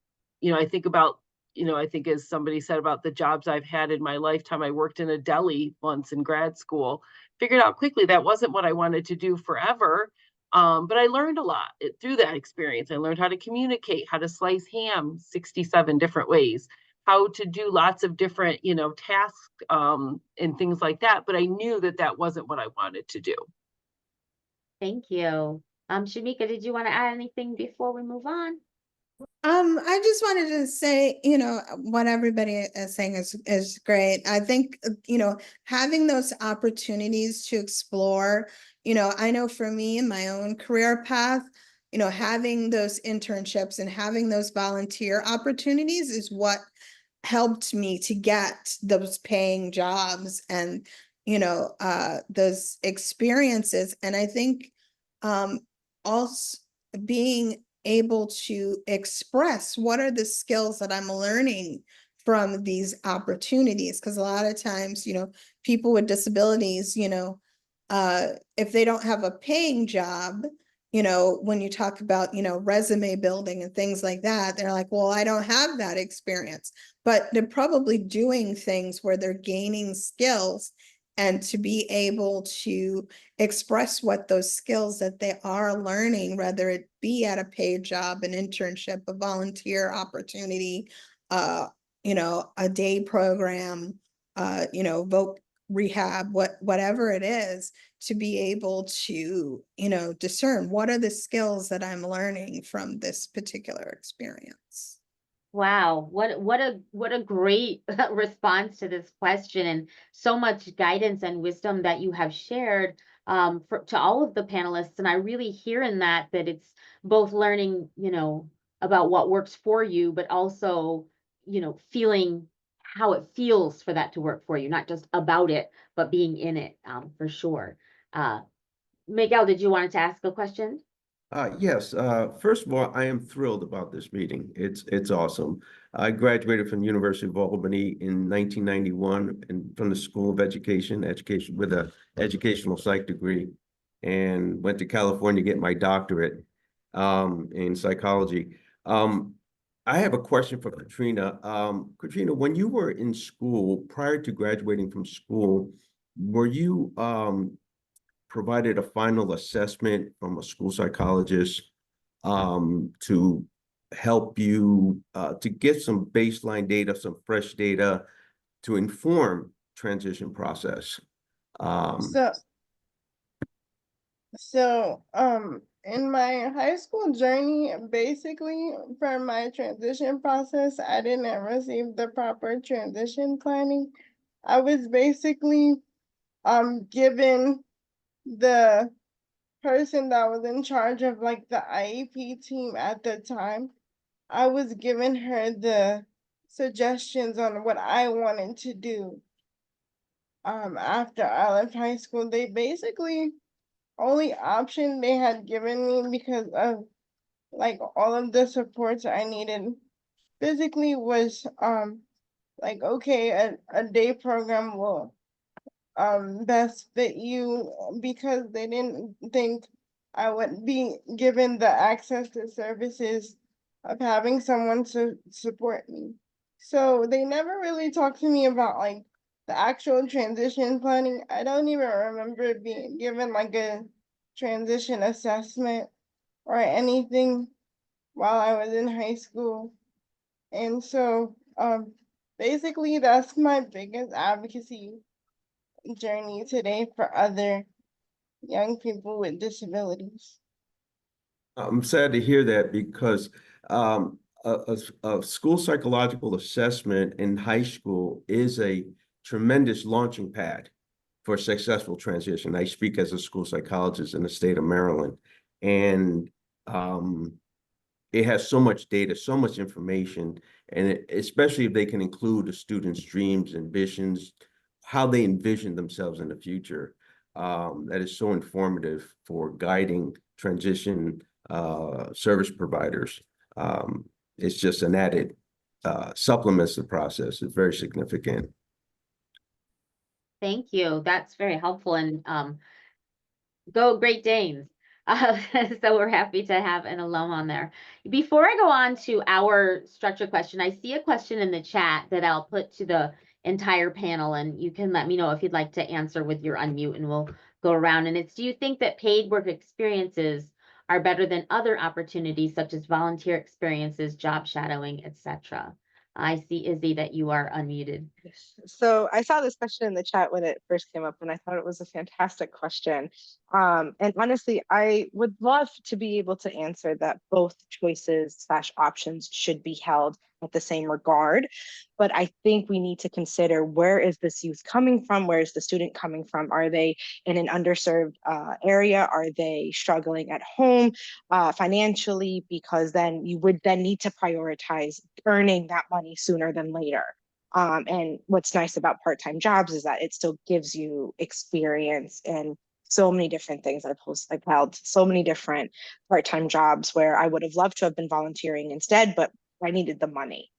know, I think about, you know, I think as somebody said about the jobs I've had in my lifetime, I worked in a deli once in grad school, figured out quickly that wasn't what I wanted to do forever. But I learned a lot through that experience. I learned how to communicate, how to slice ham 67 different ways, how to do lots of different, you know, tasks, and things like that. But I knew that that wasn't what I wanted to do. Thank you. Shamika, did you want to add anything before we move on? I just wanted to say, you know, what everybody is saying is great. I think, you know, having those opportunities to explore, you know, I know for me in my own career path, you know, having those internships and having those volunteer opportunities is what helped me to get those paying jobs and, you know, those experiences. And I think also being able to express what are the skills that I'm learning from these opportunities. Because a lot of times, you know, people with disabilities, you know, if they don't have a paying job, you know, when you talk about, you know, resume building and things like that, they're like, well, I don't have that experience. But they're probably doing things where they're gaining skills, and to be able to express what those skills that they are learning, whether it be at a paid job, an internship, a volunteer opportunity, you know, a day program, you know, voc rehab, whatever it is, to be able to, you know, discern what are the skills that I'm learning from this particular experience. Wow, what a great response to this question, and so much guidance and wisdom that you have shared to all of the panelists. And I really hear in that it's both learning, you know, about what works for you, but also, you know, feeling how it feels for that to work for you, not just about it, but being in it, for sure. Miguel, did you want to ask a question? Yes. First of all, I am thrilled about this meeting. It's awesome. I graduated from the University of Albany in 1991 and from the School of Education with an educational psych degree, and went to California to get my doctorate in psychology. I have a question for Katrina. Katrina, when you were in school, prior to graduating from school, were you provided a final assessment from a school psychologist to help you to get some baseline data, some fresh data to inform transition process. So, in my high school journey, basically for my transition process, I didn't receive the proper transition planning. I was basically, given the person that was in charge of like the IEP team at the time, I was giving her the suggestions on what I wanted to do. After I left high school, they basically only option they had given me because of like all of the supports I needed physically was like, okay, a day program will best fit you, because they didn't think I would be given the access to services of having someone to support me. So they never really talked to me about like the actual transition planning. I don't even remember being given like a transition assessment or anything while I was in high school. And so basically that's my biggest advocacy journey today for other young people with disabilities. I'm sad to hear that because a school psychological assessment in high school is a tremendous launching pad for successful transition. I speak as a school psychologist in the state of Maryland, and it has so much data, so much information, and especially if they can include the students' dreams, ambitions, how they envision themselves in the future. That is so informative for guiding transition service providers. It's just an added supplements the process. It's very significant. Thank you. That's very helpful, and go Great Danes. So we're happy to have an alum on there. Before I go on to our structure question, I see a question in the chat that I'll put to the entire panel, and you can let me know if you'd like to answer with your unmute, and we'll go around. And it's, do you think that paid work experiences are better than other opportunities such as volunteer experiences, job shadowing, etc.? I see, Izzy, that you are unmuted. So I saw this question in the chat when it first came up, and I thought it was a fantastic question. And honestly, I would love to be able to answer that both choices / options should be held at the same regard. But I think we need to consider, where is this youth coming from? Where is the student coming from? Are they in an underserved area? Are they struggling at home financially? Because then you would then need to prioritize earning that money sooner than later. And what's nice about part-time jobs is that it still gives you experience in so many different things. I've held so many different part-time jobs where I would have loved to have been volunteering instead, but I needed the money.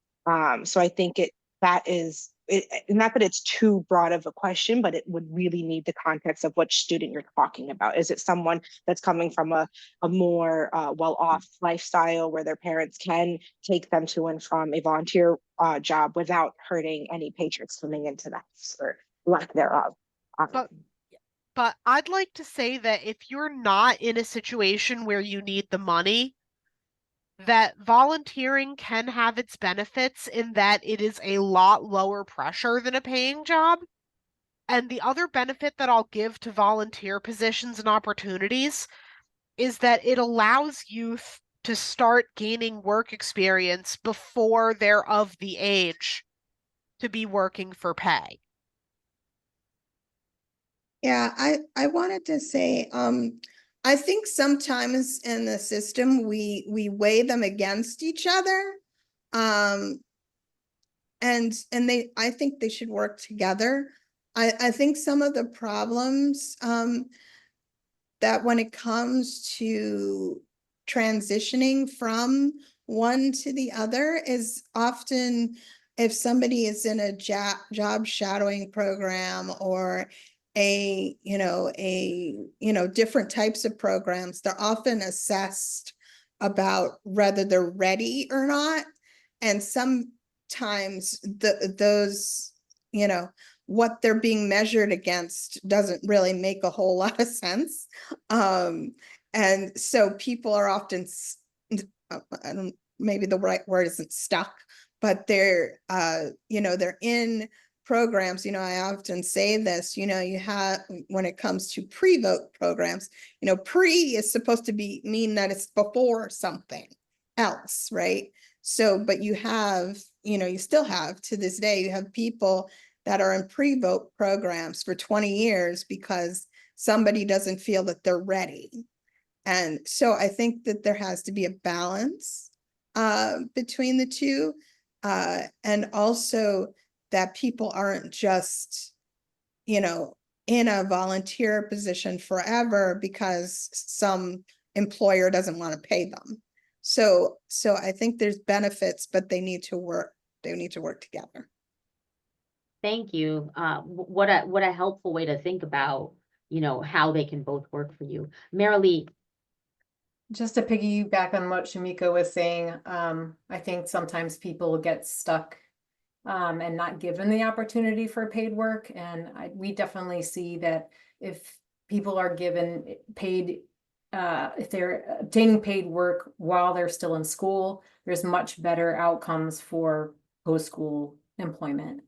So I think not that it's too broad of a question, but it would really need the context of which student you're talking about. Is it someone that's coming from a more well-off lifestyle where their parents can take them to and from a volunteer job without hurting any paychecks coming into the house or lack thereof? But I'd like to say that if you're not in a situation where you need the money, that volunteering can have its benefits in that it is a lot lower pressure than a paying job. And the other benefit that I'll give to volunteer positions and opportunities is that it allows youth to start gaining work experience before they're of the age to be working for pay. Yeah, I wanted to say, I think sometimes in the system we weigh them against each other. And I think they should work together. I think some of the problems that when it comes to transitioning from one to the other is often, if somebody is in a job shadowing program or different types of programs, they're often assessed about whether they're ready or not. And sometimes those, what they're being measured against doesn't really make a whole lot of sense. And so people are often I don't, maybe the right word isn't stuck, but they're, they're in programs. I often say this, you have, when it comes to pre-vote programs, pre is supposed to mean that it's before something else, right? So, but you have, you still have to this day, you have people that are in pre-vote programs for 20 years because somebody doesn't feel that they're ready. And so I think that there has to be a balance between the two. And also that people aren't just, in a volunteer position forever because some employer doesn't want to pay them. So I think there's benefits, but they need to work together. Thank you. What a helpful way to think about, how they can both work for you. Marilee. Just to piggyback on what Shamika was saying, I think sometimes people get stuck and not given the opportunity for paid work. And we definitely see that if people are given paid, if they're obtaining paid work while they're still in school, there's much better outcomes for post-school employment.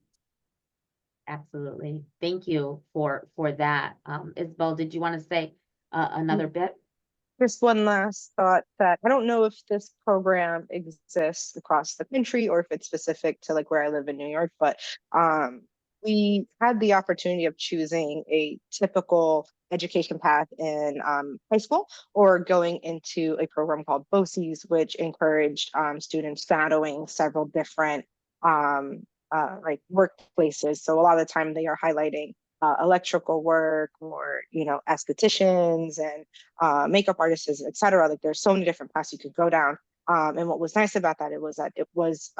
Absolutely. Thank you for that. Isabel, did you want to say another bit? Just one last thought that I don't know if this program exists across the country or if it's specific to like where I live in New York, but we had the opportunity of choosing a typical education path in high school or going into a program called BOCES, which encouraged students shadowing several different like workplaces. So a lot of the time they are highlighting electrical work or, estheticians and makeup artists, et cetera. Like there's so many different paths you could go down. And what was nice about that, it was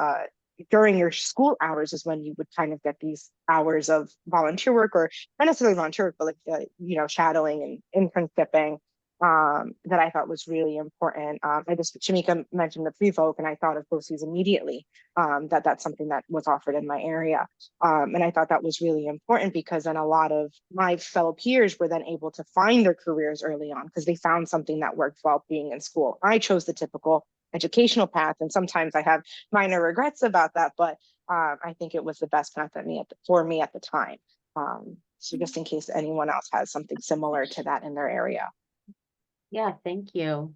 during your school hours is when you would kind of get these hours of volunteer work, or not necessarily volunteer work, but like, shadowing and internshipping that I thought was really important. Shamika mentioned the pre-vote, and I thought of BOCES immediately, that's something that was offered in my area. And I thought that was really important because then a lot of my fellow peers were then able to find their careers early on because they found something that worked while being in school. I chose the typical educational path, and sometimes I have minor regrets about that, but I think it was the best path for me at the time. So just in case anyone else has something similar to that in their area. Yeah, thank you.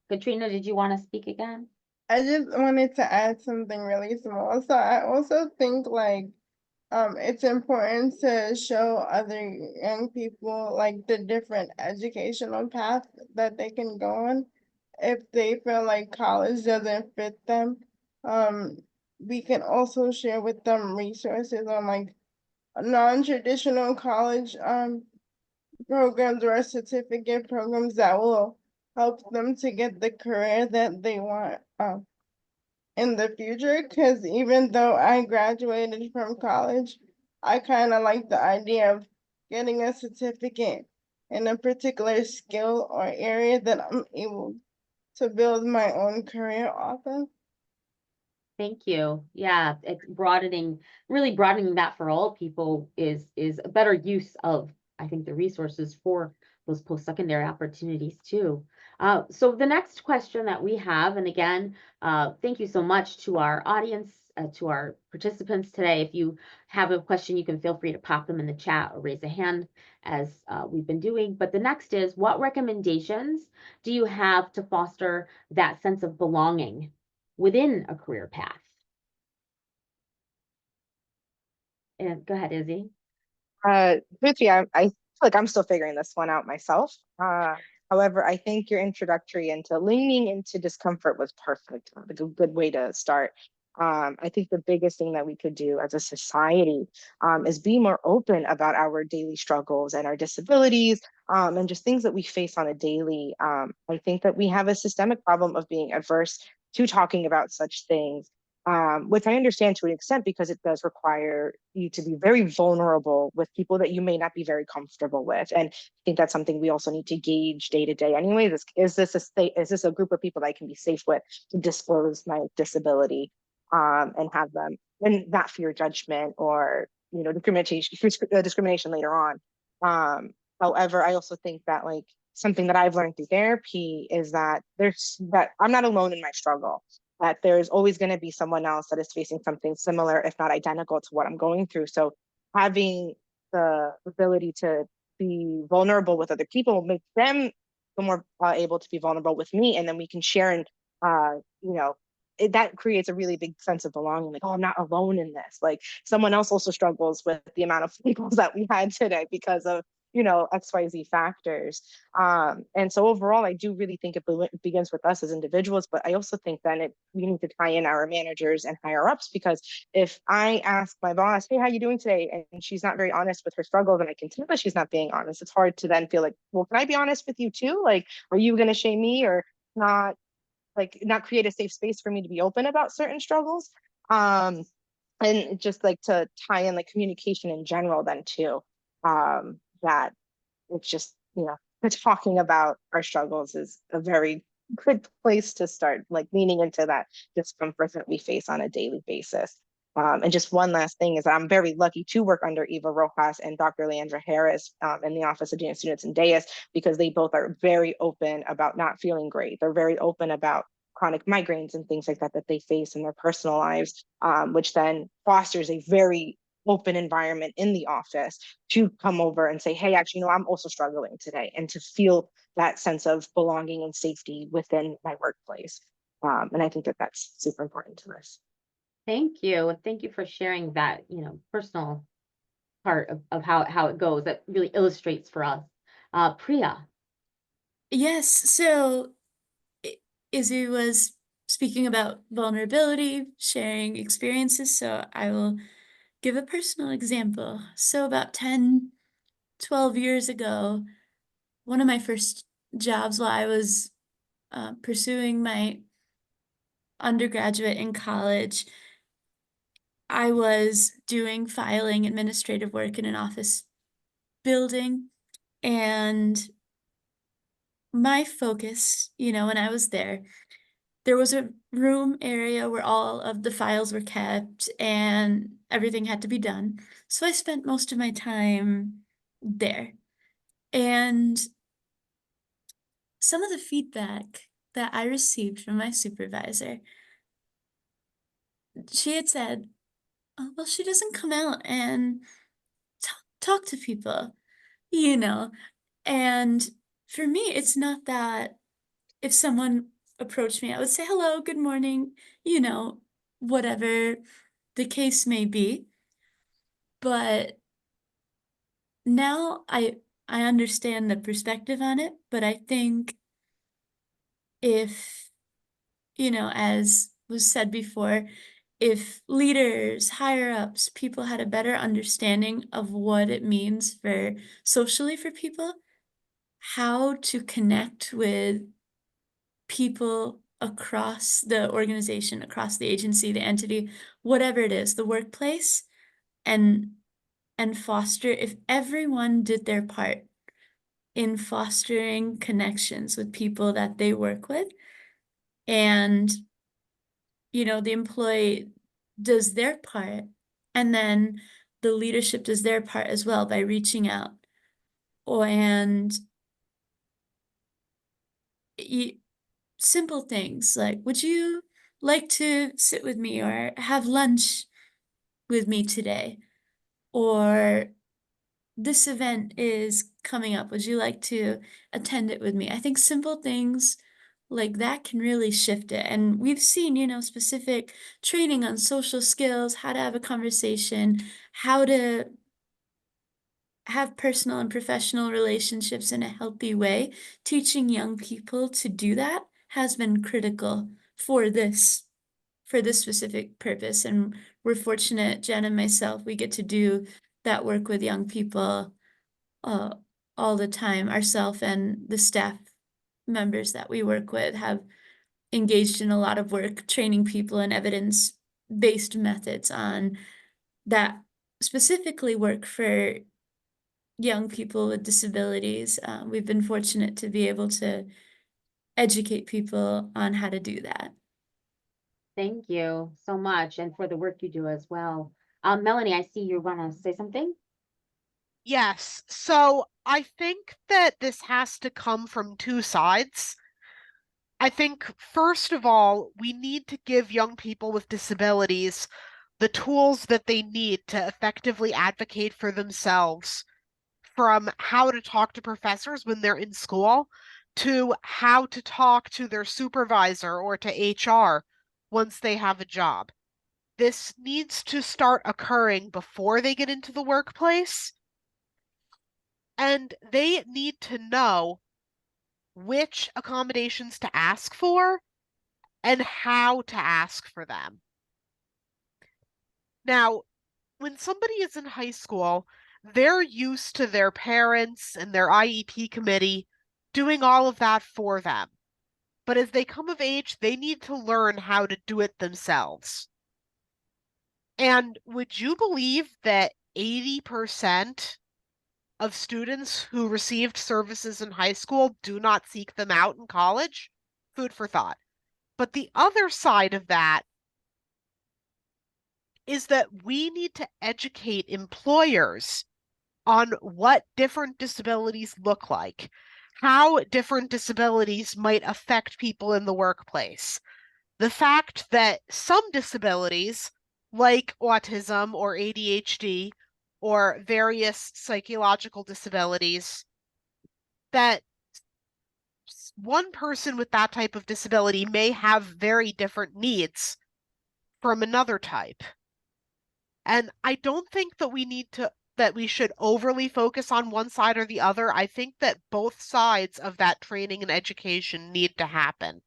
Katrina, did you want to speak again? I just wanted to add something really small. So I also think it's important to show other young people like the different educational paths that they can go on if they feel like college doesn't fit them. We can also share with them resources on like non-traditional college programs or certificate programs that will help them to get the career that they want in the future. Because even though I graduated from college, I kind of like the idea of getting a certificate in a particular skill or area that I'm able to build my own career off of. Thank you. Yeah, it's really broadening that for all people is a better use of, I think, the resources for those post-secondary opportunities too. So the next question that we have, and again, thank you so much to our audience, to our participants today. If you have a question, you can feel free to pop them in the chat or raise a hand as we've been doing. But the next is, what recommendations do you have to foster that sense of belonging within a career path? And go ahead, Izzy. Truthfully, I feel like I'm still figuring this one out myself. However, I think your introductory into leaning into discomfort was perfect. Like a good way to start. I think the biggest thing that we could do as a society is be more open about our daily struggles and our disabilities and just things that we face on a daily. I think that we have a systemic problem of being adverse to talking about such things. Which I understand to an extent because it does require you to be very vulnerable with people that you may not be very comfortable with. And I think that's something we also need to gauge day to day anyway. Is this a group of people that I can be safe with to disclose my disability and have them and not fear judgment or discrimination later on. However, I also think that like something that I've learned through therapy is that that I'm not alone in my struggle, that there's always going to be someone else that is facing something similar, if not identical to what I'm going through. So having the ability to be vulnerable with other people makes them more able to be vulnerable with me, and then we can share and that creates a really big sense of belonging, like, oh, I'm not alone in this, like someone else also struggles with the amount of people that we had today because of XYZ factors. And so overall, I do really think it begins with us as individuals, but I also think then we need to tie in our managers and higher ups, because if I ask my boss, hey, how you doing today? And she's not very honest with her struggles, and I can tell that she's not being honest, it's hard to then feel like, well, can I be honest with you too? Like, are you going to shame me or not create a safe space for me to be open about certain struggles? And just like to tie in like communication in general then too, that it's just, talking about our struggles is a very good place to start, like leaning into that discomfort that we face on a daily basis. And just one last thing is that I'm very lucky to work under Eva Rojas and Dr. Leandra Harris in the Office of Dean of Students and DAIS, because they both are very open about not feeling great. They're very open about chronic migraines and things like that they face in their personal lives, which then fosters a very open environment in the office to come over and say, hey, actually, I'm also struggling today, and to feel that sense of belonging and safety within my workplace. And I think that that's super important to us. Thank you. And thank you for sharing that, personal part of how it goes. That really illustrates for us. Priya. Yes, so Izzy was speaking about vulnerability, sharing experiences, so I will give a personal example. So about 10, 12 years ago, one of my first jobs while I was pursuing my undergraduate in college, I was doing filing administrative work in an office building, and my focus, when I was there was a room area where all of the files were kept and everything had to be done. So I spent most of my time there. And some of the feedback that I received from my supervisor, she had said, oh, well, she doesn't come out and talk to people, And for me, it's not that if someone approached me, I would say, hello, good morning, whatever the case may be. But now I understand the perspective on it, but I think if, as was said before, if leaders, higher ups, people had a better understanding of what it means for socially for people, how to connect with people across the organization, across the agency, the entity, whatever it is, the workplace, and foster, if everyone did their part in fostering connections with people that they work with, and the employee does their part, and then the leadership does their part as well by reaching out, and simple things like, would you like to sit with me or have lunch with me today? Or this event is coming up, would you like to attend it with me? I think simple things like that can really shift it. And we've seen, specific training on social skills, how to have a conversation, how to have personal and professional relationships in a healthy way. Teaching young people to do that has been critical for this specific purpose. And we're fortunate, Jen and myself, we get to do that work with young people all the time. Ourselves and the staff members that we work with have engaged in a lot of work training people in evidence-based methods on that specifically work for young people with disabilities. We've been fortunate to be able to educate people on how to do that. Thank you so much, and for the work you do as well. Melanie, I see you want to say something. Yes. So I think that this has to come from two sides. I think, first of all, we need to give young people with disabilities the tools that they need to effectively advocate for themselves, from how to talk to professors when they're in school to how to talk to their supervisor or to HR once they have a job. This needs to start occurring before they get into the workplace, and they need to know which accommodations to ask for and how to ask for them. Now, when somebody is in high school, they're used to their parents and their IEP committee doing all of that for them. But as they come of age, they need to learn how to do it themselves. And would you believe that 80% of students who received services in high school do not seek them out in college? Food for thought. But the other side of that is that we need to educate employers on what different disabilities look like, how different disabilities might affect people in the workplace. The fact that some disabilities, like autism or ADHD or various psychological disabilities, that one person with that type of disability may have very different needs from another type. And I don't think that we should overly focus on one side or the other. I think that both sides of that training and education need to happen.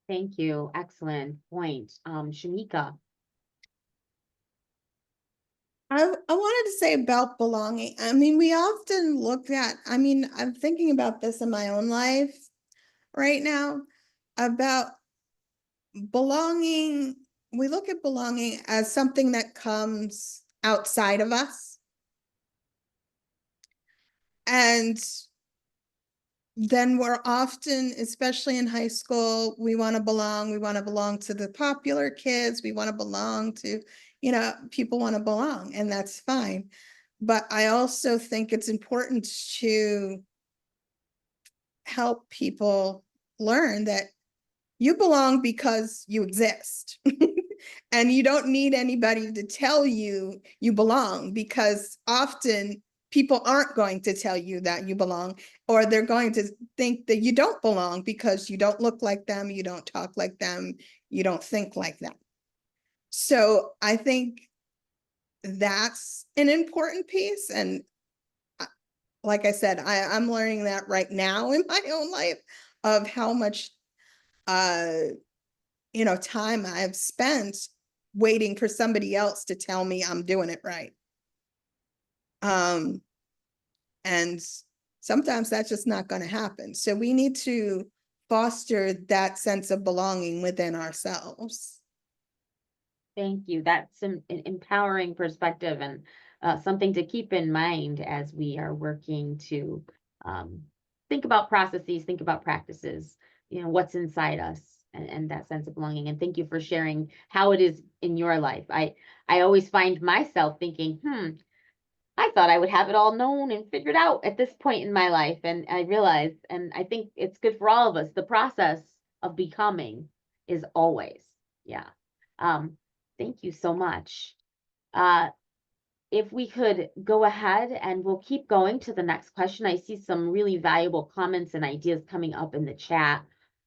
Thank you. Excellent point. Shamika. I wanted to say about belonging. I mean, we often look at, I mean, I'm thinking about this in my own life right now about belonging. We look at belonging as something that comes outside of us. And then we're often, especially in high school, we want to belong. We want to belong to the popular kids. We want to belong to, you know, people want to belong, and that's fine. But I also think it's important to help people learn that you belong because you exist. And you don't need anybody to tell you you belong, because often people aren't going to tell you that you belong, or they're going to think that you don't belong because you don't look like them, you don't talk like them, you don't think like them. So I think that's an important piece. And like I said, I'm learning that right now in my own life, of how much you know, time I've spent waiting for somebody else to tell me I'm doing it right. And sometimes that's just not going to happen. So we need to foster that sense of belonging within ourselves. Thank you. That's an empowering perspective, and something to keep in mind as we are working to think about processes, think about practices, you know, what's inside us, and that sense of belonging. And thank you for sharing how it is in your life. I always find myself thinking, I thought I would have it all known and figured out at this point in my life. And I realized, and I think it's good for all of us, the process of becoming is always, yeah. Thank you so much. If we could go ahead, and we'll keep going to the next question. I see some really valuable comments and ideas coming up in the chat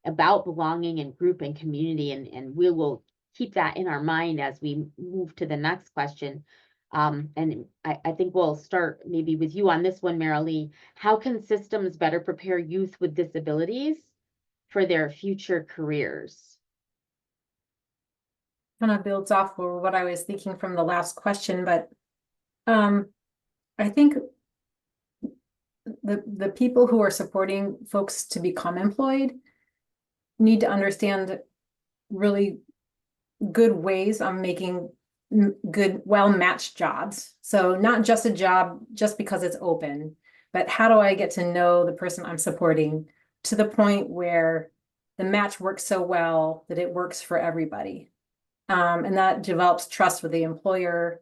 about belonging and group and community, and we will keep that in our mind as we move to the next question. And I think we'll start maybe with you on this one, Marilee. How can systems better prepare youth with disabilities for their future careers? Kind of builds off of what I was thinking from the last question, but I think the people who are supporting folks to become employed need to understand really good ways on making good, well-matched jobs. So not just a job just because it's open, but how do I get to know the person I'm supporting to the point where the match works so well that it works for everybody. And that develops trust with the employer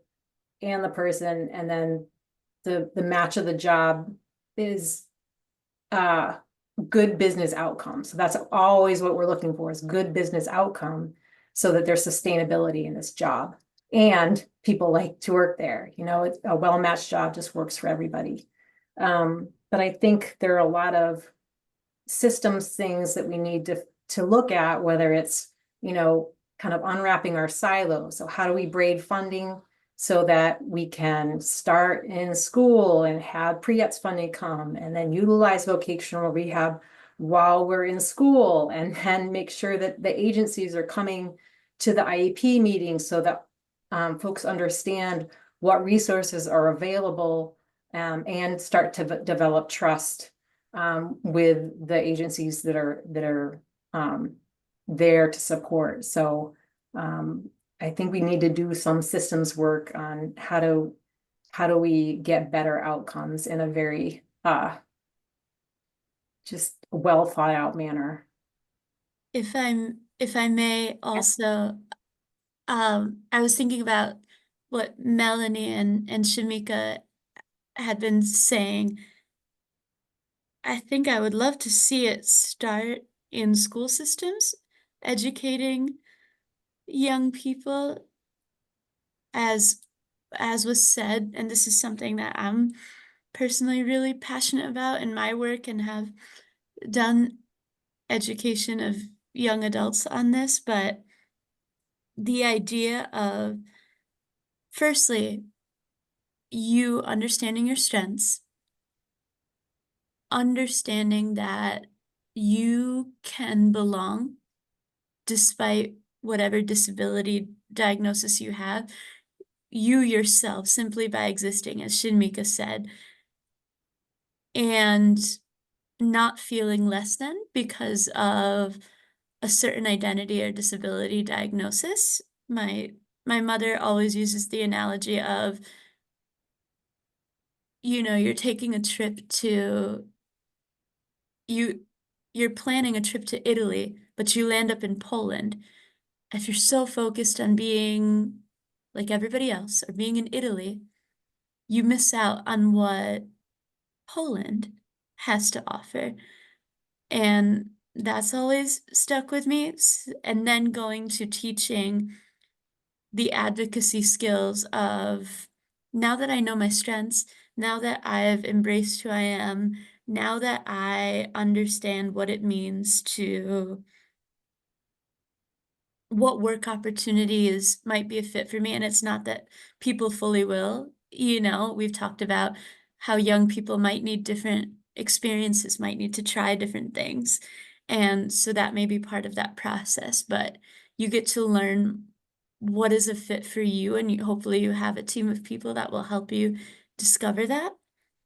and the person, and then the match of the job is good business outcome. So that's always what we're looking for, is good business outcome, so that there's sustainability in this job and people like to work there. You know, it's a well-matched job just works for everybody. But I think there are a lot of systems things that we need to look at, whether it's, you know, kind of unwrapping our silos. So how do we braid funding so that we can start in school and have pre-ETS funding come, and then utilize vocational rehab while we're in school, and then make sure that the agencies are coming to the IEP meetings so that folks understand what resources are available, and start to develop trust with the agencies that are there to support. So I think we need to do some systems work on how do we get better outcomes in a very just well thought out manner. If I may also, I was thinking about what Melanie and Shamika had been saying. I think I would love to see it start in school systems, educating young people, as was said, and this is something that I'm personally really passionate about in my work, and have done education of young adults on this. But the idea of, firstly, you understanding your strengths, understanding that you can belong despite whatever disability diagnosis you have, you yourself, simply by existing, as Shinmika said, and not feeling less than because of a certain identity or disability diagnosis. My mother always uses the analogy of, you know, you're taking a trip to, you're planning a trip to Italy, but you land up in Poland. If you're so focused on being like everybody else or being in Italy, you miss out on what Poland has to offer. And that's always stuck with me. And then going to teaching the advocacy skills of, now that I know my strengths, now that I've embraced who I am, now that I understand what it means to, what work opportunities might be a fit for me. And it's not that people fully will, you know, we've talked about how young people might need different experiences, might need to try different things. And so that may be part of that process, but you get to learn what is a fit for you, and hopefully you have a team of people that will help you discover that.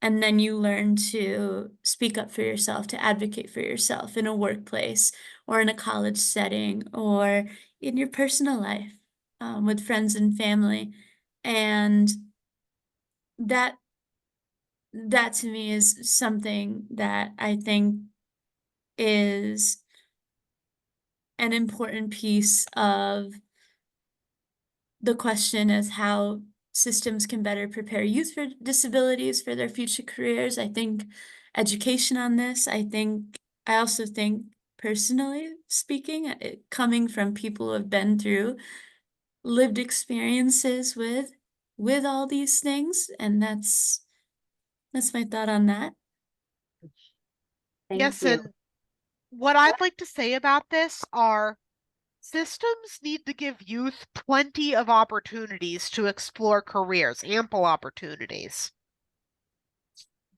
And then you learn to speak up for yourself, to advocate for yourself in a workplace or in a college setting or in your personal life, with friends and family. And that to me is something that I think is an important piece of the question, is how systems can better prepare youth for disabilities for their future careers. I think education on this, I also think, personally speaking, coming from people who have been through lived experiences with all these things, and that's my thought on that. Thank Yes, you. and what I'd like to say about this are, systems need to give youth plenty of opportunities to explore careers, ample opportunities.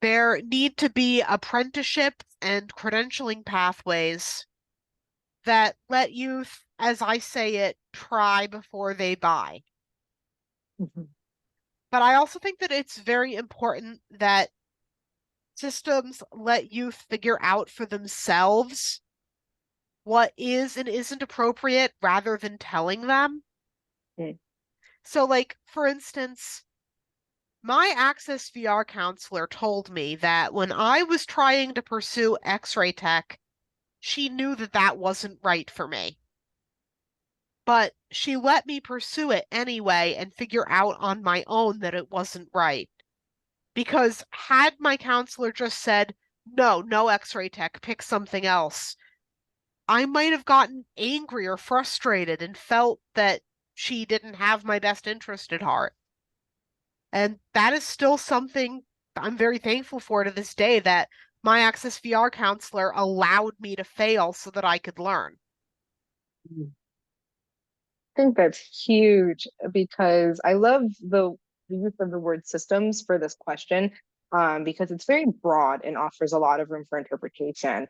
There need to be apprenticeships and credentialing pathways that let youth, as I say it, try before they buy. But I also think that it's very important that systems let youth figure out for themselves what is and isn't appropriate rather than telling them. So, like, for instance, my Access VR counselor told me that when I was trying to pursue X-ray tech, she knew that that wasn't right for me. But she let me pursue it anyway and figure out on my own that it wasn't right, Because had my counselor just said, no, no X-ray tech, pick something else, I might have gotten angry or frustrated and felt that she didn't have my best interest at heart. And that is still something I'm very thankful for to this day, that my Access VR counselor allowed me to fail so that I could learn. I think that's huge because I love the use of the word systems for this question, because it's very broad and offers a lot of room for interpretation.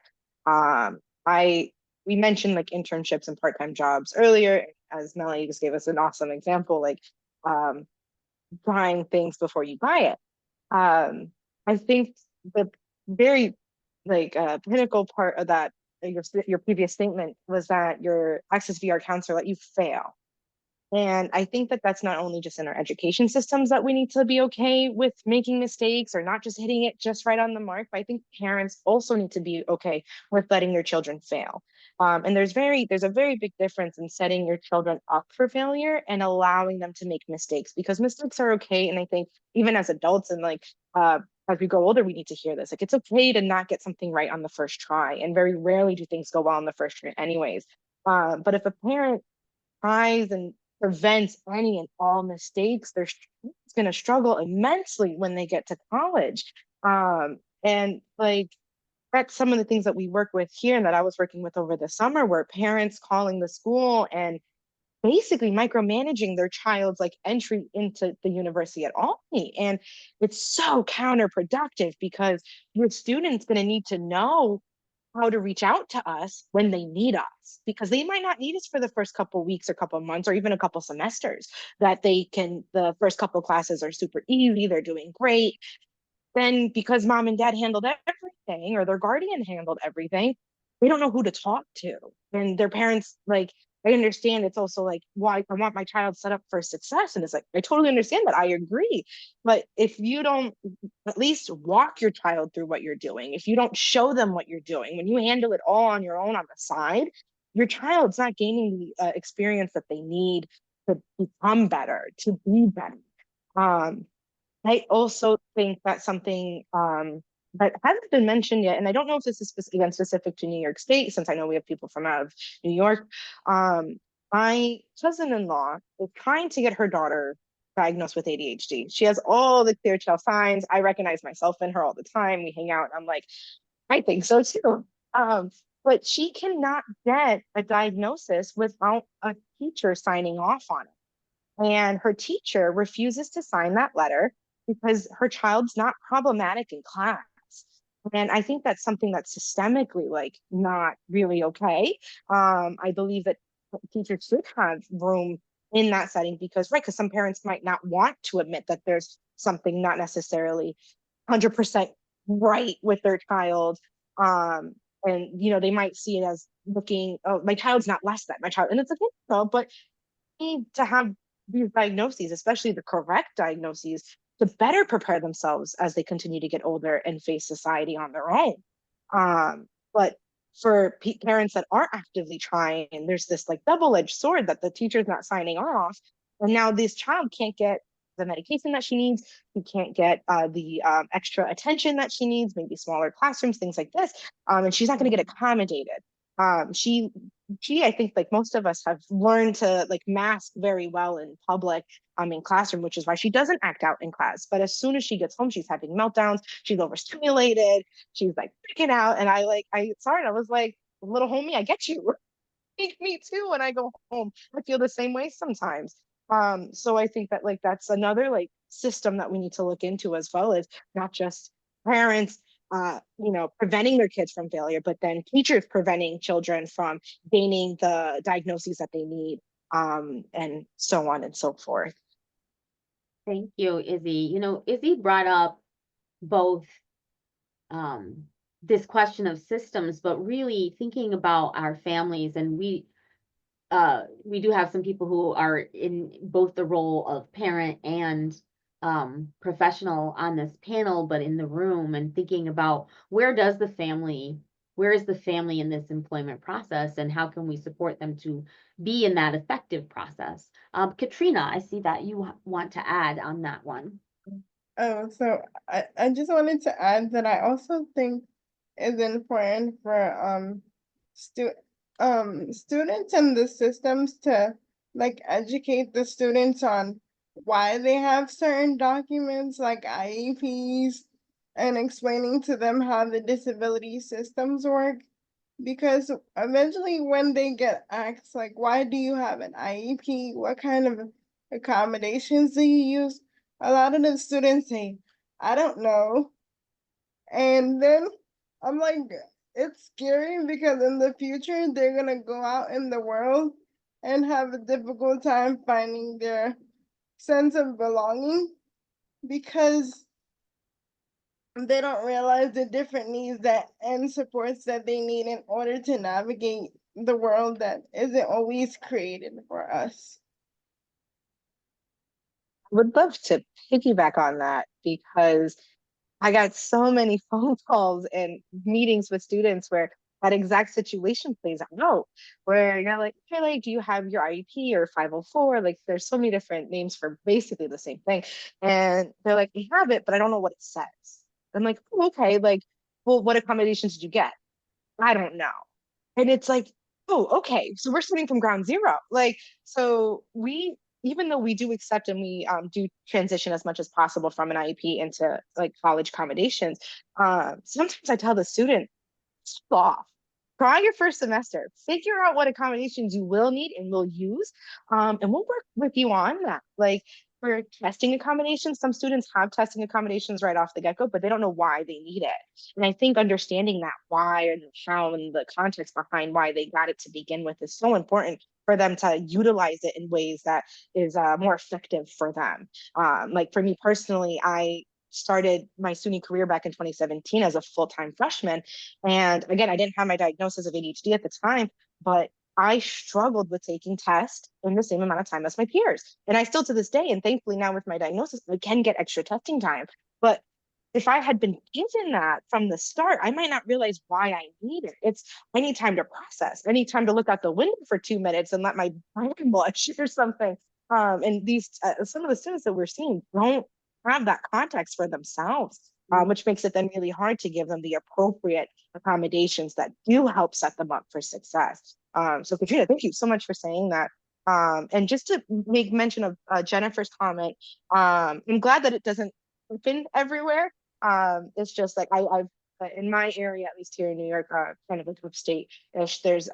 We mentioned like internships and part-time jobs earlier, as Melanie just gave us an awesome example, like buying things before you buy it. I think the very pinnacle part of that, your previous statement, was that your Access VR counselor let you fail. And I think that that's not only just in our education systems that we need to be okay with making mistakes or not just hitting it just right on the mark, but I think parents also need to be okay with letting their children fail. And there's a very big difference in setting your children up for failure and allowing them to make mistakes, because mistakes are okay. And I think even as adults and as we grow older, we need to hear this. Like, it's okay to not get something right on the first try. And very rarely do things go well on the first try anyways. But if a parent tries and prevents any and all mistakes, they're going to struggle immensely when they get to college. And like, that's some of the things that we work with here and that I was working with over the summer, where parents calling the school and basically micromanaging their child's like entry into the university at Albany. And it's so counterproductive, because your student's going to need to know how to reach out to us when they need us, because they might not need us for the first couple weeks or couple months or even a couple semesters. That the first couple classes are super easy, they're doing great. Then because mom and dad handled everything, or their guardian handled everything, they don't know who to talk to. And their parents, like, I understand it's also like, why I want my child set up for success. And it's like, I totally understand that. I agree. But if you don't at least walk your child through what you're doing, if you don't show them what you're doing, when you handle it all on your own on the side, your child's not gaining the experience that they need to become better, to be better. I also think that's something that hasn't been mentioned yet, and I don't know if this is specific to New York State, since I know we have people from out of New York. My cousin-in-law is trying to get her daughter diagnosed with ADHD. She has all the clear tell signs. I recognize myself in her all the time. We hang out, and I'm like, I think so too. But she cannot get a diagnosis without a teacher signing off on it. And her teacher refuses to sign that letter because her child's not problematic in class. And I think that's something that's systemically like not really okay. I believe that teachers should have room in that setting, because some parents might not want to admit that there's something not necessarily 100% right with their child. And they might see it as looking, oh, my child's not less than my child, and it's okay, but need to have these diagnoses, especially the correct diagnoses, to better prepare themselves as they continue to get older and face society on their own. But for parents that are actively trying, there's this like double-edged sword that the teacher's not signing off, and now this child can't get the medication that she needs. She can't get the extra attention that she needs, maybe smaller classrooms, things like this, and she's not going to get accommodated. She, I think, like most of us, have learned to like mask very well in public, in classroom, which is why she doesn't act out in class. But as soon as she gets home, she's having meltdowns. She's overstimulated. She's like freaking out. And I saw her and I was like, little homie, I get you. Me too. When I go home, I feel the same way sometimes. So I think that like that's another like system that we need to look into, as well as not just parents preventing their kids from failure, but then teachers preventing children from gaining the diagnoses that they need, and so on and so forth. Thank you, Izzy. Izzy brought up both this question of systems, but really thinking about our families. And we do have some people who are in both the role of parent and professional on this panel, but in the room, and thinking about where is the family in this employment process, and how can we support them to be in that effective process? Katrina, I see that you want to add on that one. Oh, so I just wanted to add that I also think it's important for students and the systems to like educate the students on why they have certain documents like IEPs and explaining to them how the disability systems work. Because eventually when they get asked like, why do you have an IEP? What kind of accommodations do you use? A lot of the students say, I don't know. And then I'm like, it's scary because in the future, they're gonna go out in the world and have a difficult time finding their sense of belonging because they don't realize the different needs that and supports that they need in order to navigate the world that isn't always created for us. Would love to piggyback on that because I got so many phone calls and meetings with students where that exact situation plays out, where you're like, okay, like, do you have your IEP or 504? Like, there's so many different names for basically the same thing. And they're like, I have it, but I don't know what it says. I'm like, oh, okay, like, well, what accommodations did you get? I don't know. And it's like, oh, okay, so we're starting from ground zero. Like, so we, even though we do accept and we do transition as much as possible from an IEP into like college accommodations, sometimes I tell the student, stop off. Try your first semester, figure out what accommodations you will need and will use, and we'll work with you on that. Like for testing accommodations, some students have testing accommodations right off the get-go, but they don't know why they need it. And I think understanding that why and how and the context behind why they got it to begin with is so important for them to utilize it in ways that is more effective for them. Like for me personally, I started my SUNY career back in 2017 as a full-time freshman. And again, I didn't have my diagnosis of ADHD at the time, but I struggled with taking tests in the same amount of time as my peers. And I still to this day, and thankfully now with my diagnosis, I can get extra testing time. But if I had been given that from the start, I might not realize why I need it. It's I need time to process. I need time to look out the window for 2 minutes and let my brain blush or something. And these some of the students that we're seeing don't have that context for themselves, which makes it then really hard to give them the appropriate accommodations that do help set them up for success. So Katrina, thank you so much for saying that. And just to make mention of Jennifer's comment, I'm glad that it doesn't happen everywhere. It's just like I've in my area, at least here in New York, kind of like upstate, there's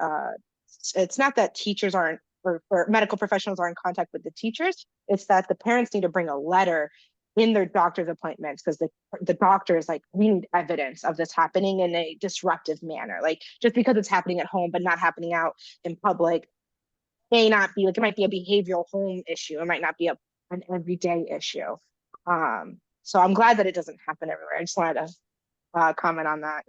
it's not that teachers aren't or medical professionals are in contact with the teachers. It's that the parents need to bring a letter in their doctor's appointments because the doctor is like, we need evidence of this happening in a disruptive manner. Like just because it's happening at home but not happening out in public may not be like it might be a behavioral home issue. It might not be an everyday issue. So I'm glad that it doesn't happen everywhere. I just wanted to comment on that.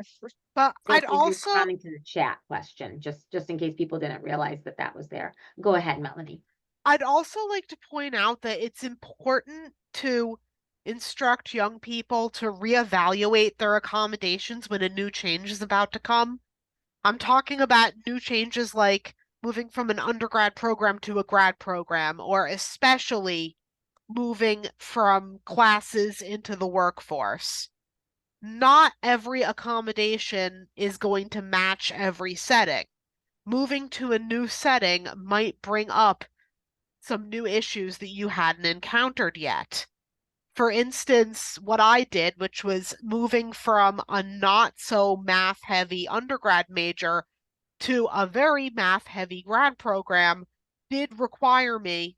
But Thank I'd you for also responding to the chat question, just in case people didn't realize that that was there. Go ahead, Melanie. I'd also like to point out that it's important to instruct young people to reevaluate their accommodations when a new change is about to come. I'm talking about new changes like moving from an undergrad program to a grad program, or especially moving from classes into the workforce. Not every accommodation is going to match every setting. Moving to a new setting might bring up some new issues that you hadn't encountered yet. For instance, what I did, which was moving from a not so math heavy undergrad major to a very math heavy grad program, did require me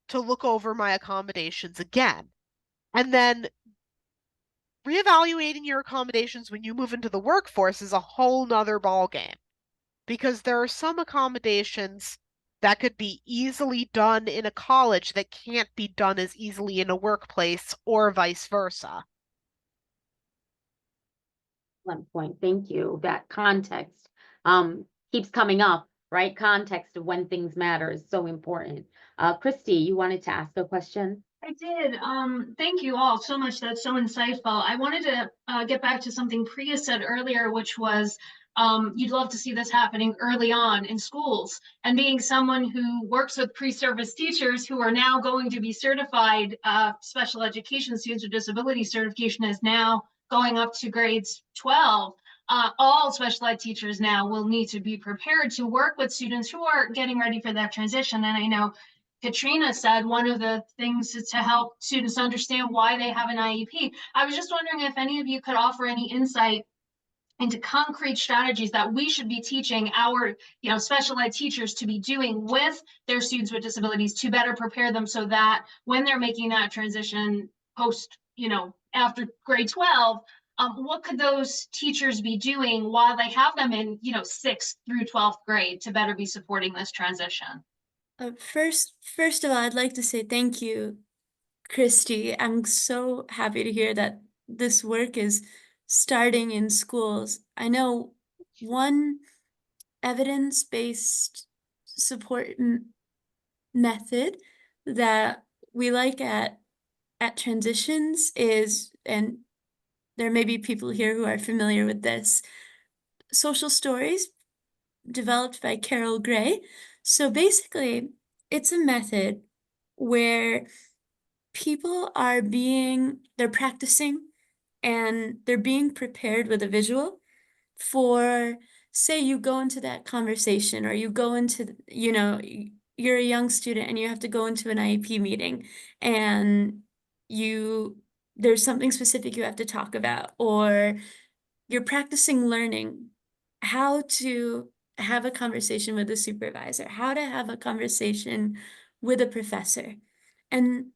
to look over my accommodations again. And then reevaluating your accommodations when you move into the workforce is a whole nother ballgame because there are some accommodations that could be easily done in a college that can't be done as easily in a workplace or vice versa. One point, thank you. That context keeps coming up, right? Context of when things matter is so important. Christy, you wanted to ask a question? I did. Thank you all so much. That's so insightful. I wanted to get back to something Priya said earlier, which was you'd love to see this happening early on in schools. And being someone who works with pre-service teachers who are now going to be certified, special education students with disability certification is now going up to grades 12. All special ed teachers now will need to be prepared to work with students who are getting ready for that transition. And I know Katrina said one of the things is to help students understand why they have an IEP. I was just wondering if any of you could offer any insight into concrete strategies that we should be teaching our, special ed teachers to be doing with their students with disabilities to better prepare them so that when they're making that transition post, after grade 12, what could those teachers be doing while they have them in, 6th through 12th grade to better be supporting this transition? First of all, I'd like to say thank you, Christy. I'm so happy to hear that this work is starting in schools. I know one evidence-based support method that we like at transitions is, and there may be people here who are familiar with this, social stories developed by Carol Gray. So basically, it's a method where people they're practicing and they're being prepared with a visual for, say you go into that conversation, or you go into, you're a young student and you have to go into an IEP meeting, and there's something specific you have to talk about, or you're practicing learning how to have a conversation with a supervisor, how to have a conversation with a professor. And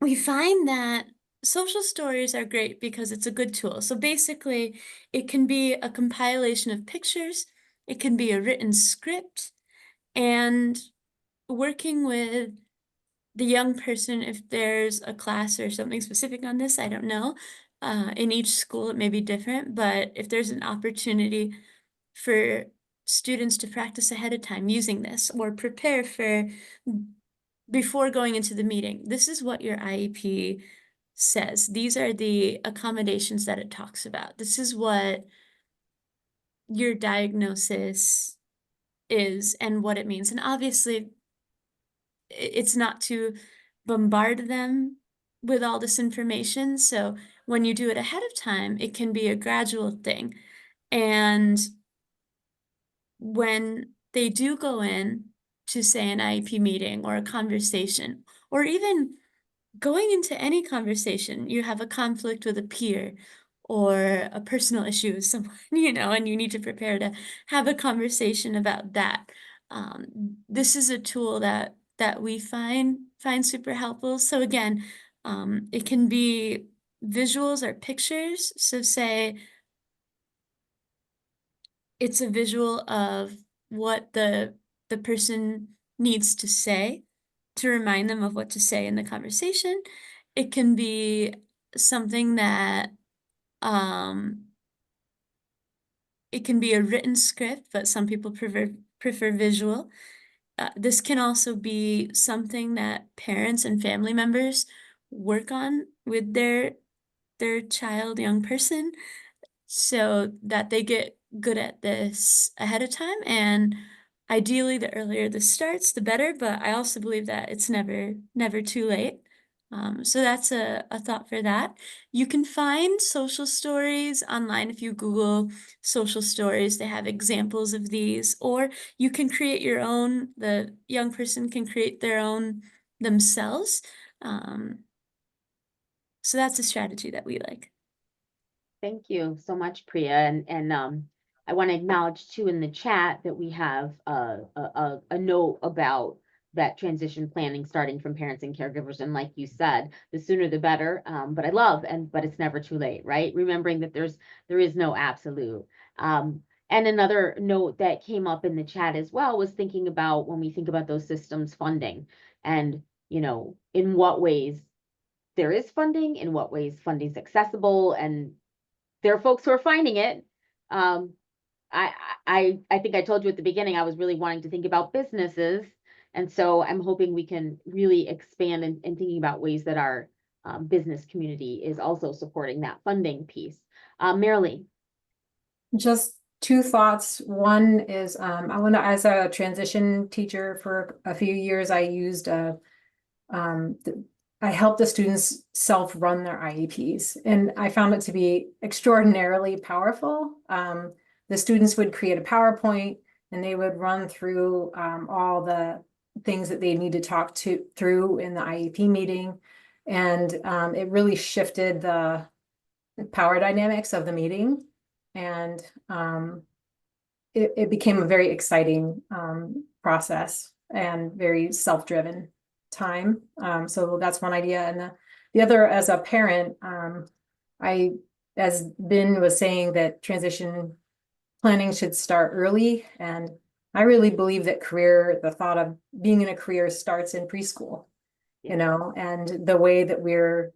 we find that social stories are great because it's a good tool. So basically, it can be a compilation of pictures, it can be a written script, and working with the young person, if there's a class or something specific on this, I don't know. In each school, it may be different, but if there's an opportunity for students to practice ahead of time using this, or prepare for before going into the meeting, this is what your IEP says. These are the accommodations that it talks about. This is what your diagnosis is and what it means. And obviously, it's not to bombard them with all this information. So when you do it ahead of time, it can be a gradual thing. And when they do go in to, say, an IEP meeting or a conversation, or even going into any conversation, you have a conflict with a peer or a personal issue with someone, and you need to prepare to have a conversation about that. This is a tool that we find super helpful. So again, it can be visuals or pictures. So say it's a visual of what the person needs to say to remind them of what to say in the conversation. It can be something that it can be a written script, but some people prefer visual. This can also be something that parents and family members work on with their child, young person, so that they get good at this ahead of time. And ideally, the earlier this starts, the better, but I also believe that it's never too late. So that's a thought for that. You can find social stories online. If you Google social stories, they have examples of these, or you can create your own. The young person can create their own themselves. So that's a strategy that we like. Thank you so much, Priya. And I want to acknowledge too in the chat that we have a note about that transition planning starting from parents and caregivers. And like you said, the sooner the better. But but it's never too late, right? Remembering that there is no absolute. And another note that came up in the chat as well was thinking about when we think about those systems funding, and in what ways there is funding, in what ways funding's accessible, and there are folks who are finding it. I think I told you at the beginning, I was really wanting to think about businesses. And so I'm hoping we can really expand in thinking about ways that our business community is also supporting that funding piece. Marilee. Just two thoughts. One is I want to, as a transition teacher for a few years, I used I helped the students self-run their IEPs, and I found it to be extraordinarily powerful. The students would create a PowerPoint and they would run through all the things that they need to talk through in the IEP meeting. And it really shifted the power dynamics of the meeting. And it became a very exciting process and very self-driven time. So that's one idea. And the other, as a parent, as Ben was saying, that transition planning should start early. And I really believe that the thought of being in a career starts in preschool, you know, and the way that we're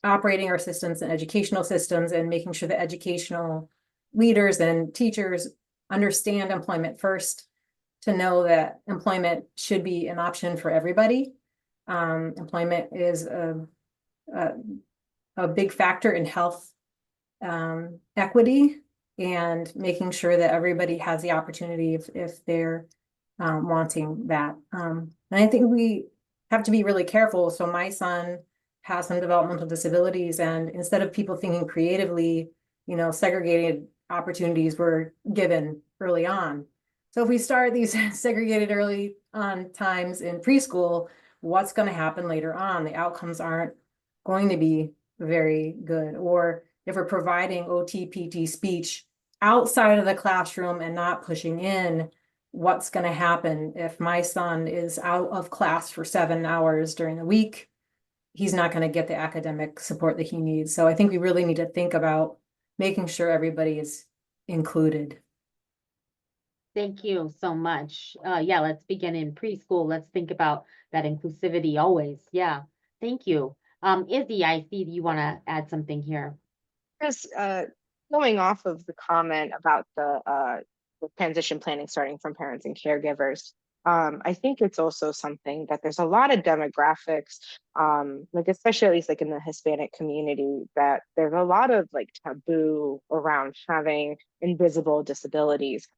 operating our systems and educational systems and making sure that educational leaders and teachers understand employment first, to know that employment should be an option for everybody. Employment is a big factor in health equity, and making sure that everybody has the opportunity if they're wanting that. And I think we have to be really careful. So my son has some developmental disabilities, and instead of people thinking creatively, you know, segregated opportunities were given early on. So if we start these segregated early on times in preschool, what's going to happen later on? The outcomes aren't going to be very good. Or if we're providing OT, PT, speech outside of the classroom and not pushing in, what's going to happen if my son is out of class for 7 hours during the week? He's not going to get the academic support that he needs. So I think we really need to think about making sure everybody is included. Thank you so much. Yeah, let's begin in preschool. Let's think about that inclusivity always. Yeah, thank you. Izzy, I see you want to add something here. Just going off of the comment about the transition planning starting from parents and caregivers, I think it's also something that there's a lot of demographics, like especially at least like in the Hispanic community, that there's a lot of like taboo around having invisible disabilities.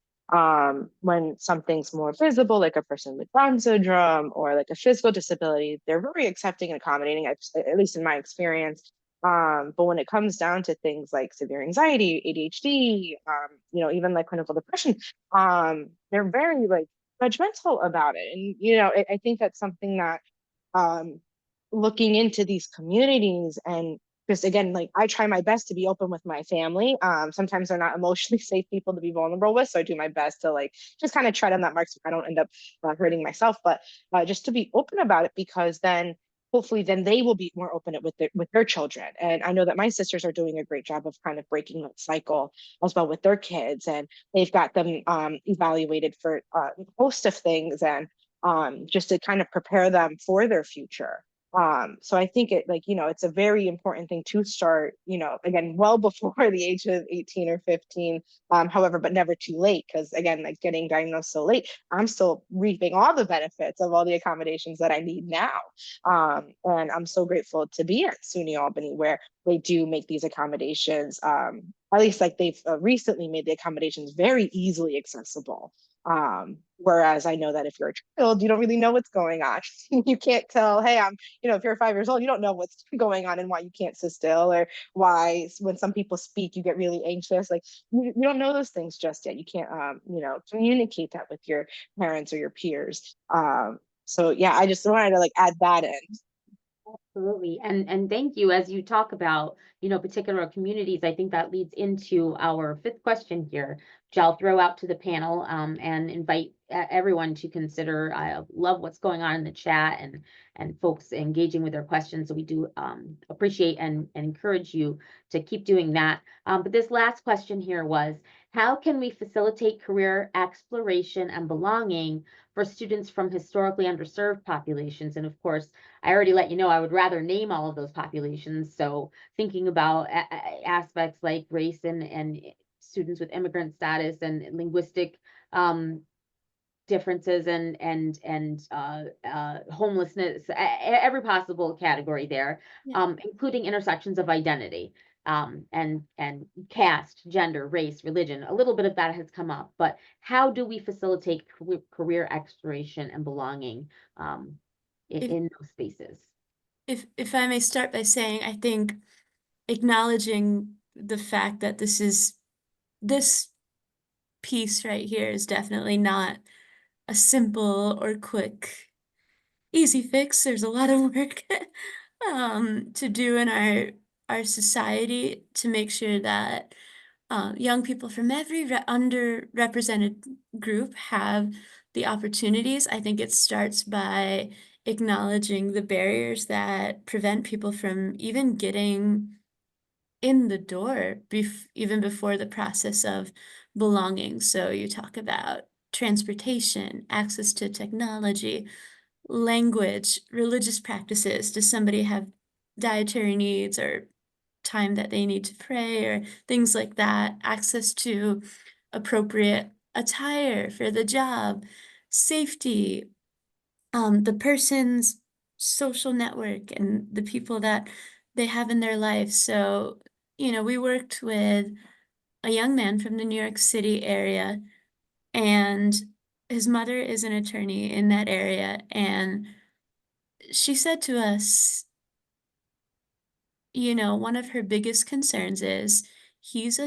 When something's more visible, like a person with Down syndrome or like a physical disability, they're very accepting and accommodating, at least in my experience. But when it comes down to things like severe anxiety, ADHD, you know, even like clinical depression, they're very like judgmental about it. And, you know, I think that's something that looking into these communities, and just again, like I try my best to be open with my family. Sometimes they're not emotionally safe people to be vulnerable with. So I do my best to like just kind of tread on that mark so I don't end up hurting myself, but just to be open about it, because then hopefully then they will be more open with their children. And I know that my sisters are doing a great job of kind of breaking that cycle as well with their kids, and they've got them evaluated for a host of things, and just to kind of prepare them for their future. So I think it, like, you know, it's a very important thing to start, you know, again, well before the age of 18 or 15, however, but never too late. Because again, like getting diagnosed so late, I'm still reaping all the benefits of all the accommodations that I need now. And I'm so grateful to be at SUNY Albany, where they do make these accommodations, at least like they've recently made the accommodations very easily accessible. Whereas I know that if you're a child, you don't really know what's going on. You can't tell, hey, you know, if you're 5 years old, you don't know what's going on and why you can't sit still, or why when some people speak, you get really anxious. Like you don't know those things just yet. You can't, you know, communicate that with your parents or your peers. So yeah, I just wanted to like add that in. Absolutely. And thank you. As you talk about, you know, particular communities, I think that leads into our fifth question here, which I'll throw out to the panel and invite everyone to consider. I love what's going on in the chat and folks engaging with their questions. So we do appreciate and encourage you to keep doing that. But this last question here was, how can we facilitate career exploration and belonging for students from historically underserved populations? And of course, I already let you know I would rather name all of those populations. So thinking about aspects like race and students with immigrant status and linguistic differences and homelessness, every possible category there, including intersections of identity. and caste, gender, race, religion. A little bit of that has come up, but how do we facilitate career exploration and belonging in those spaces? If I may start by saying, I think acknowledging the fact that this piece right here is definitely not a simple or quick, easy fix. There's a lot of work to do in our society to make sure that young people from every underrepresented group have the opportunities. I think it starts by acknowledging the barriers that prevent people from even getting in the door, even before the process of belonging. So you talk about transportation, access to technology, language, religious practices. Does somebody have dietary needs or time that they need to pray or things like that? Access to appropriate attire for the job, safety, the person's social network and the people that they have in their life. So, we worked with a young man from the New York City area, and his mother is an attorney in that area. And she said to us, one of her biggest concerns is he's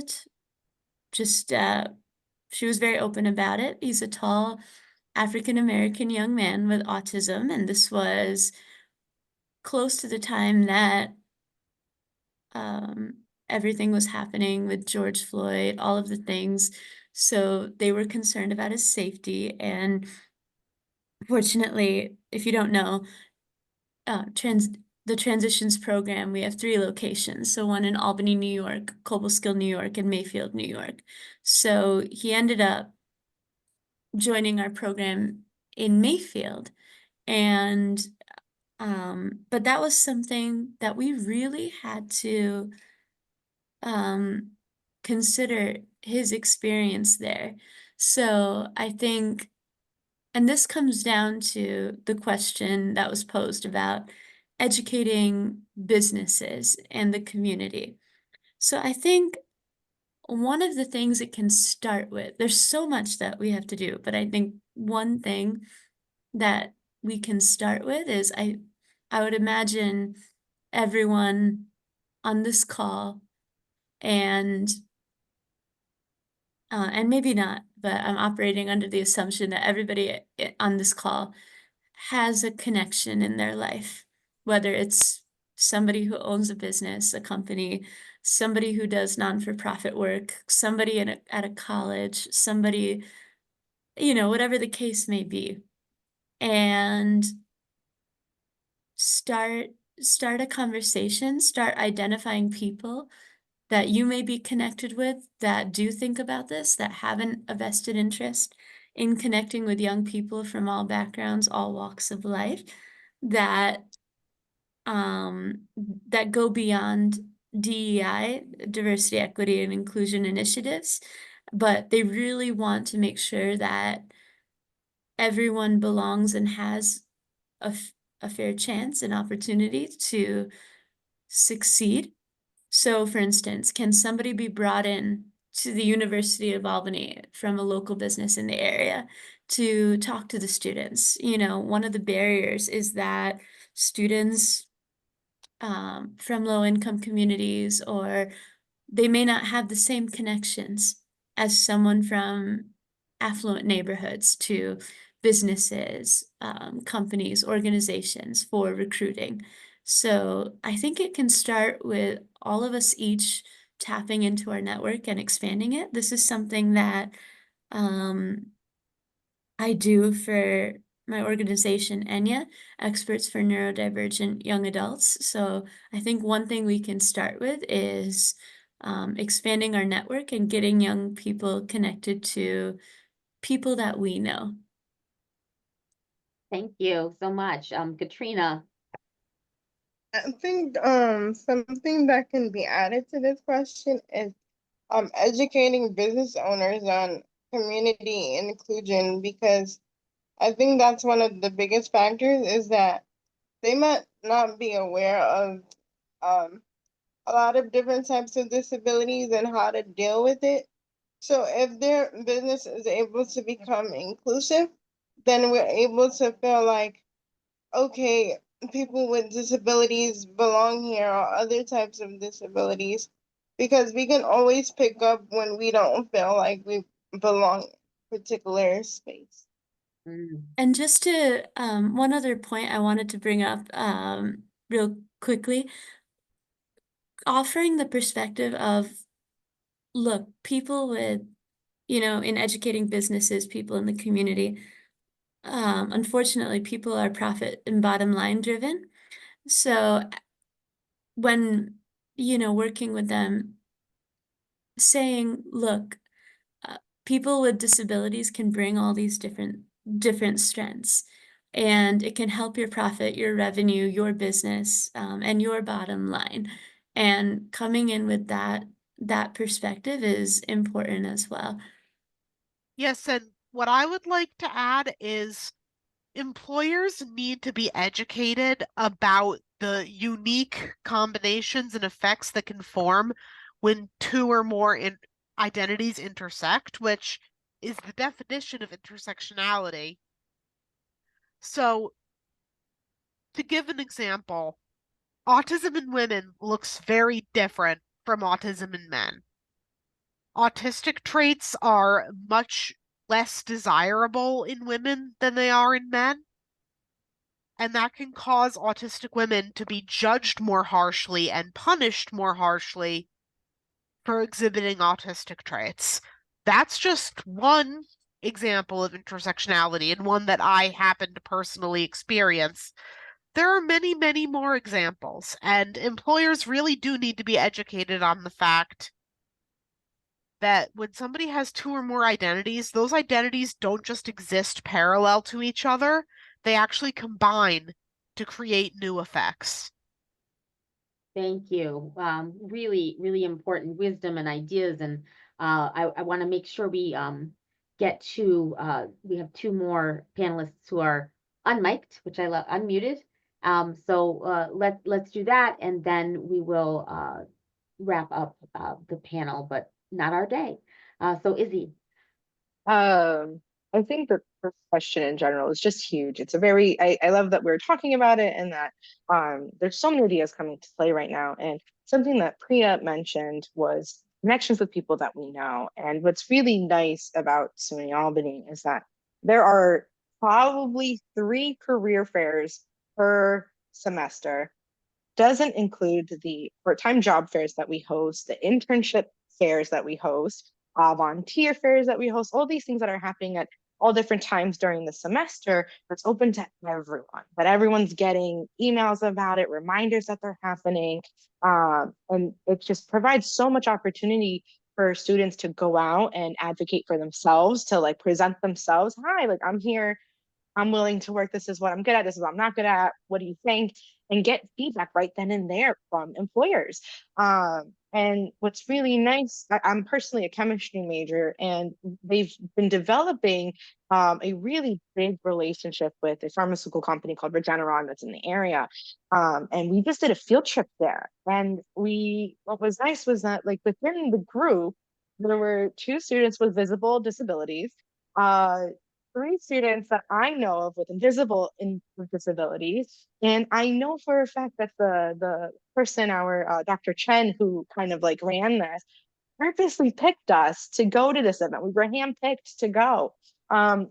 she was very open about it. He's a tall African American young man with autism, and this was close to the time that everything was happening with George Floyd, all of the things. So they were concerned about his safety. And fortunately, if you don't know, the transitions program, we have 3 locations. So one in Albany, New York, Cobleskill, New York, and Mayfield, New York. So he ended up joining our program in Mayfield. And but that was something that we really had to consider his experience there. So I think, and this comes down to the question that was posed about educating businesses and the community. So I think one of the things it can start with, there's so much that we have to do, but I think one thing that we can start with is I would imagine everyone on this call and maybe not, but I'm operating under the assumption that everybody on this call has a connection in their life, whether it's somebody who owns a business, a company, somebody who does non-for-profit work, somebody at a college, somebody, whatever the case may be. And start a conversation, start identifying people that you may be connected with that do think about this, that haven't a vested interest in connecting with young people from all backgrounds, all walks of life, that that go beyond DEI, diversity, equity, and inclusion initiatives, but they really want to make sure that everyone belongs and has a fair chance and opportunity to succeed. So, for instance, can somebody be brought in to the University of Albany from a local business in the area to talk to the students? One of the barriers is that students from low-income communities, or they may not have the same connections as someone from affluent neighborhoods to businesses, companies, organizations for recruiting. So I think it can start with all of us each tapping into our network and expanding it. This is something that I do for my organization, ENYA, Experts for Neurodivergent Young Adults. So I think one thing we can start with is expanding our network and getting young people connected to people that we know. Thank you so much. Katrina. I think something that can be added to this question is educating business owners on community inclusion, because I think that's one of the biggest factors is that they might not be aware of a lot of different types of disabilities and how to deal with it. So if their business is able to become inclusive, then we're able to feel like, okay, people with disabilities belong here or other types of disabilities, because we can always pick up when we don't feel like we belong in a particular space. And just to, one other point I wanted to bring up, real quickly, offering the perspective of, look, people with, in educating businesses, people in the community, unfortunately, people are profit and bottom line driven. So when, working with them, saying, look, people with disabilities can bring all these different strengths, and it can help your profit, your revenue, your business, and your bottom line. And coming in with that perspective is important as well. Yes, and what I would like to add is employers need to be educated about the unique combinations and effects that can form when two or more identities intersect, which is the definition of intersectionality. So, to give an example, autism in women looks very different from autism in men. Autistic traits are much less desirable in women than they are in men. And that can cause autistic women to be judged more harshly and punished more harshly for exhibiting autistic traits. That's just one example of intersectionality, and one that I happen to personally experience. There are many, many more examples, and employers really do need to be educated on the fact that when somebody has two or more identities, those identities don't just exist parallel to each other, they actually combine to create new effects. Thank you. Really, really important wisdom and ideas. And I want to make sure we get to, we have two more panelists who are unmiked, which I love, unmuted. So let's do that, and then we will wrap up the panel, but not our day. So Izzy. I think the first question in general is just huge. It's a very, I love that we're talking about it, and that there's so many ideas coming to play right now. And something that Priya mentioned was connections with people that we know. And what's really nice about SUNY Albany is that there are probably 3 career fairs per semester. Doesn't include the part-time job fairs that we host, the internship fairs that we host, volunteer fairs that we host, all these things that are happening at all different times during the semester. That's open to everyone, but everyone's getting emails about it, reminders that they're happening. And it just provides so much opportunity for students to go out and advocate for themselves, to like present themselves. Hi, like I'm here, I'm willing to work. This is what I'm good at. This is what I'm not good at. What do you think? And get feedback right then and there from employers. And what's really nice, I'm personally a chemistry major, and they've been developing a really big relationship with a pharmaceutical company called Regeneron that's in the area. And we just did a field trip there. And what was nice was that like within the group, there were 2 students with visible disabilities, 3 students that I know of with invisible disabilities. And I know for a fact that the person, our Dr. Chen, who kind of like ran this, purposely picked us to go to this event. We were handpicked to go.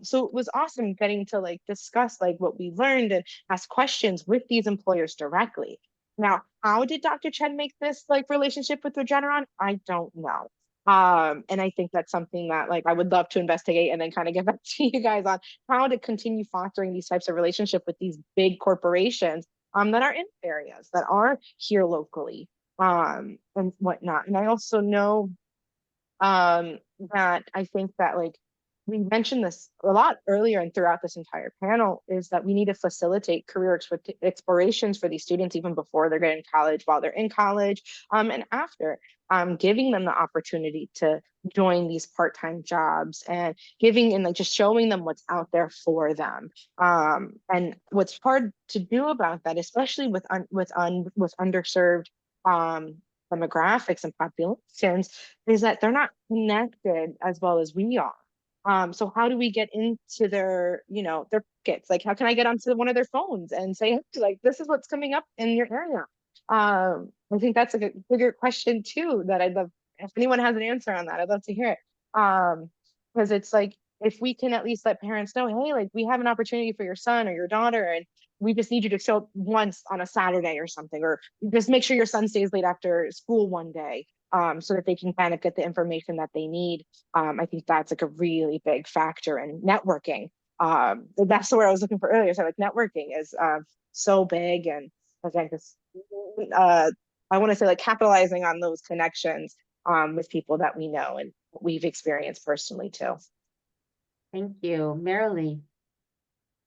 So it was awesome getting to like discuss like what we learned and ask questions with these employers directly. Now, how did Dr. Chen make this like relationship with Regeneron? I don't know. And I think that's something that like I would love to investigate and then kind of get back to you guys on how to continue fostering these types of relationship with these big corporations that are in areas that are here locally and whatnot. And I also know that I think that like we mentioned this a lot earlier and throughout this entire panel, is that we need to facilitate career explorations for these students even before they're getting college, while they're in college, and after, giving them the opportunity to join these part-time jobs, and giving and like just showing them what's out there for them. And what's hard to do about that, especially with underserved demographics and populations is that they're not connected as well as we are. So how do we get into their, their pockets? Like, how can I get onto one of their phones and say, like, this is what's coming up in your area? I think that's a bigger question too, that I'd love, if anyone has an answer on that, I'd love to hear it. Because it's like, if we can at least let parents know, hey, like, we have an opportunity for your son or your daughter, and we just need you to show up once on a Saturday or something, or just make sure your son stays late after school one day, so that they can kind of get the information that they need. I think that's like a really big factor in networking. That's the word I was looking for earlier. So like networking is so big, and again, just I want to say like capitalizing on those connections with people that we know and we've experienced personally too. Thank you, Marilee.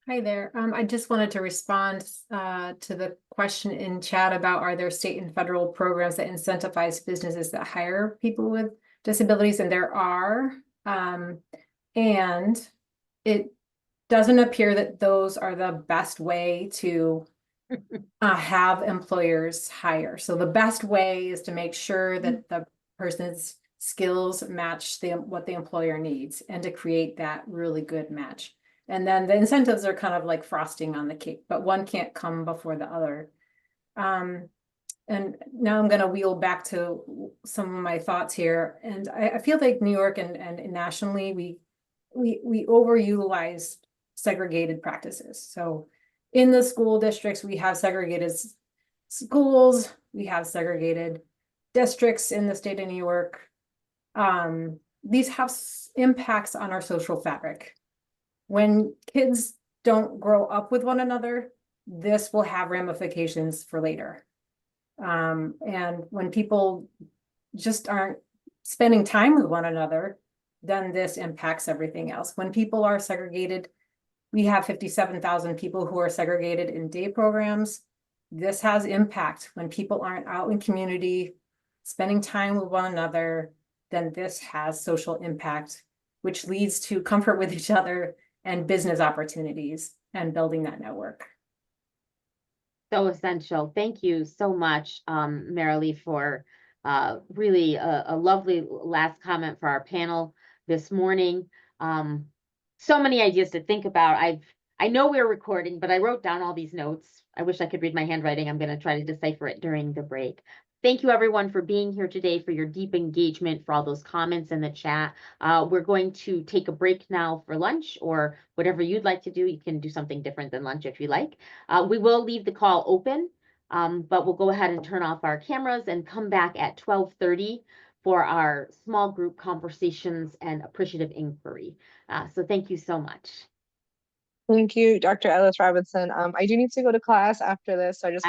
Hi there. I just wanted to respond to the question in chat about, are there state and federal programs that incentivize businesses that hire people with disabilities? And there are. And it doesn't appear that those are the best way to have employers hire. So the best way is to make sure that the person's skills match what the employer needs, and to create that really good match. And then the incentives are kind of like frosting on the cake, but one can't come before the other. And now I'm going to wheel back to some of my thoughts here. And I feel like New York and nationally, we overutilize segregated practices. So in the school districts, we have segregated schools, we have segregated districts in the state of New York. These have impacts on our social fabric. When kids don't grow up with one another, this will have ramifications for later. And when people just aren't spending time with one another, then this impacts everything else. When people are segregated, we have 57,000 people who are segregated in day programs. This has impact. When people aren't out in community, spending time with one another, then this has social impact, which leads to comfort with each other and business opportunities and building that network. So essential. Thank you so much, Marilee, for really a lovely last comment for our panel this morning. So many ideas to think about. I know we're recording, but I wrote down all these notes. I wish I could read my handwriting. I'm going to try to decipher it during the break. Thank you, everyone, for being here today, for your deep engagement, for all those comments in the chat. We're going to take a break now for lunch, or whatever you'd like to do. You can do something different than lunch if you like. We will leave the call open, but we'll go ahead and turn off our cameras and come back at 12:30 for our small group conversations and appreciative inquiry. So thank you so much. Thank you, Dr. Ellis-Robinson. I do need to go to class after this, so I just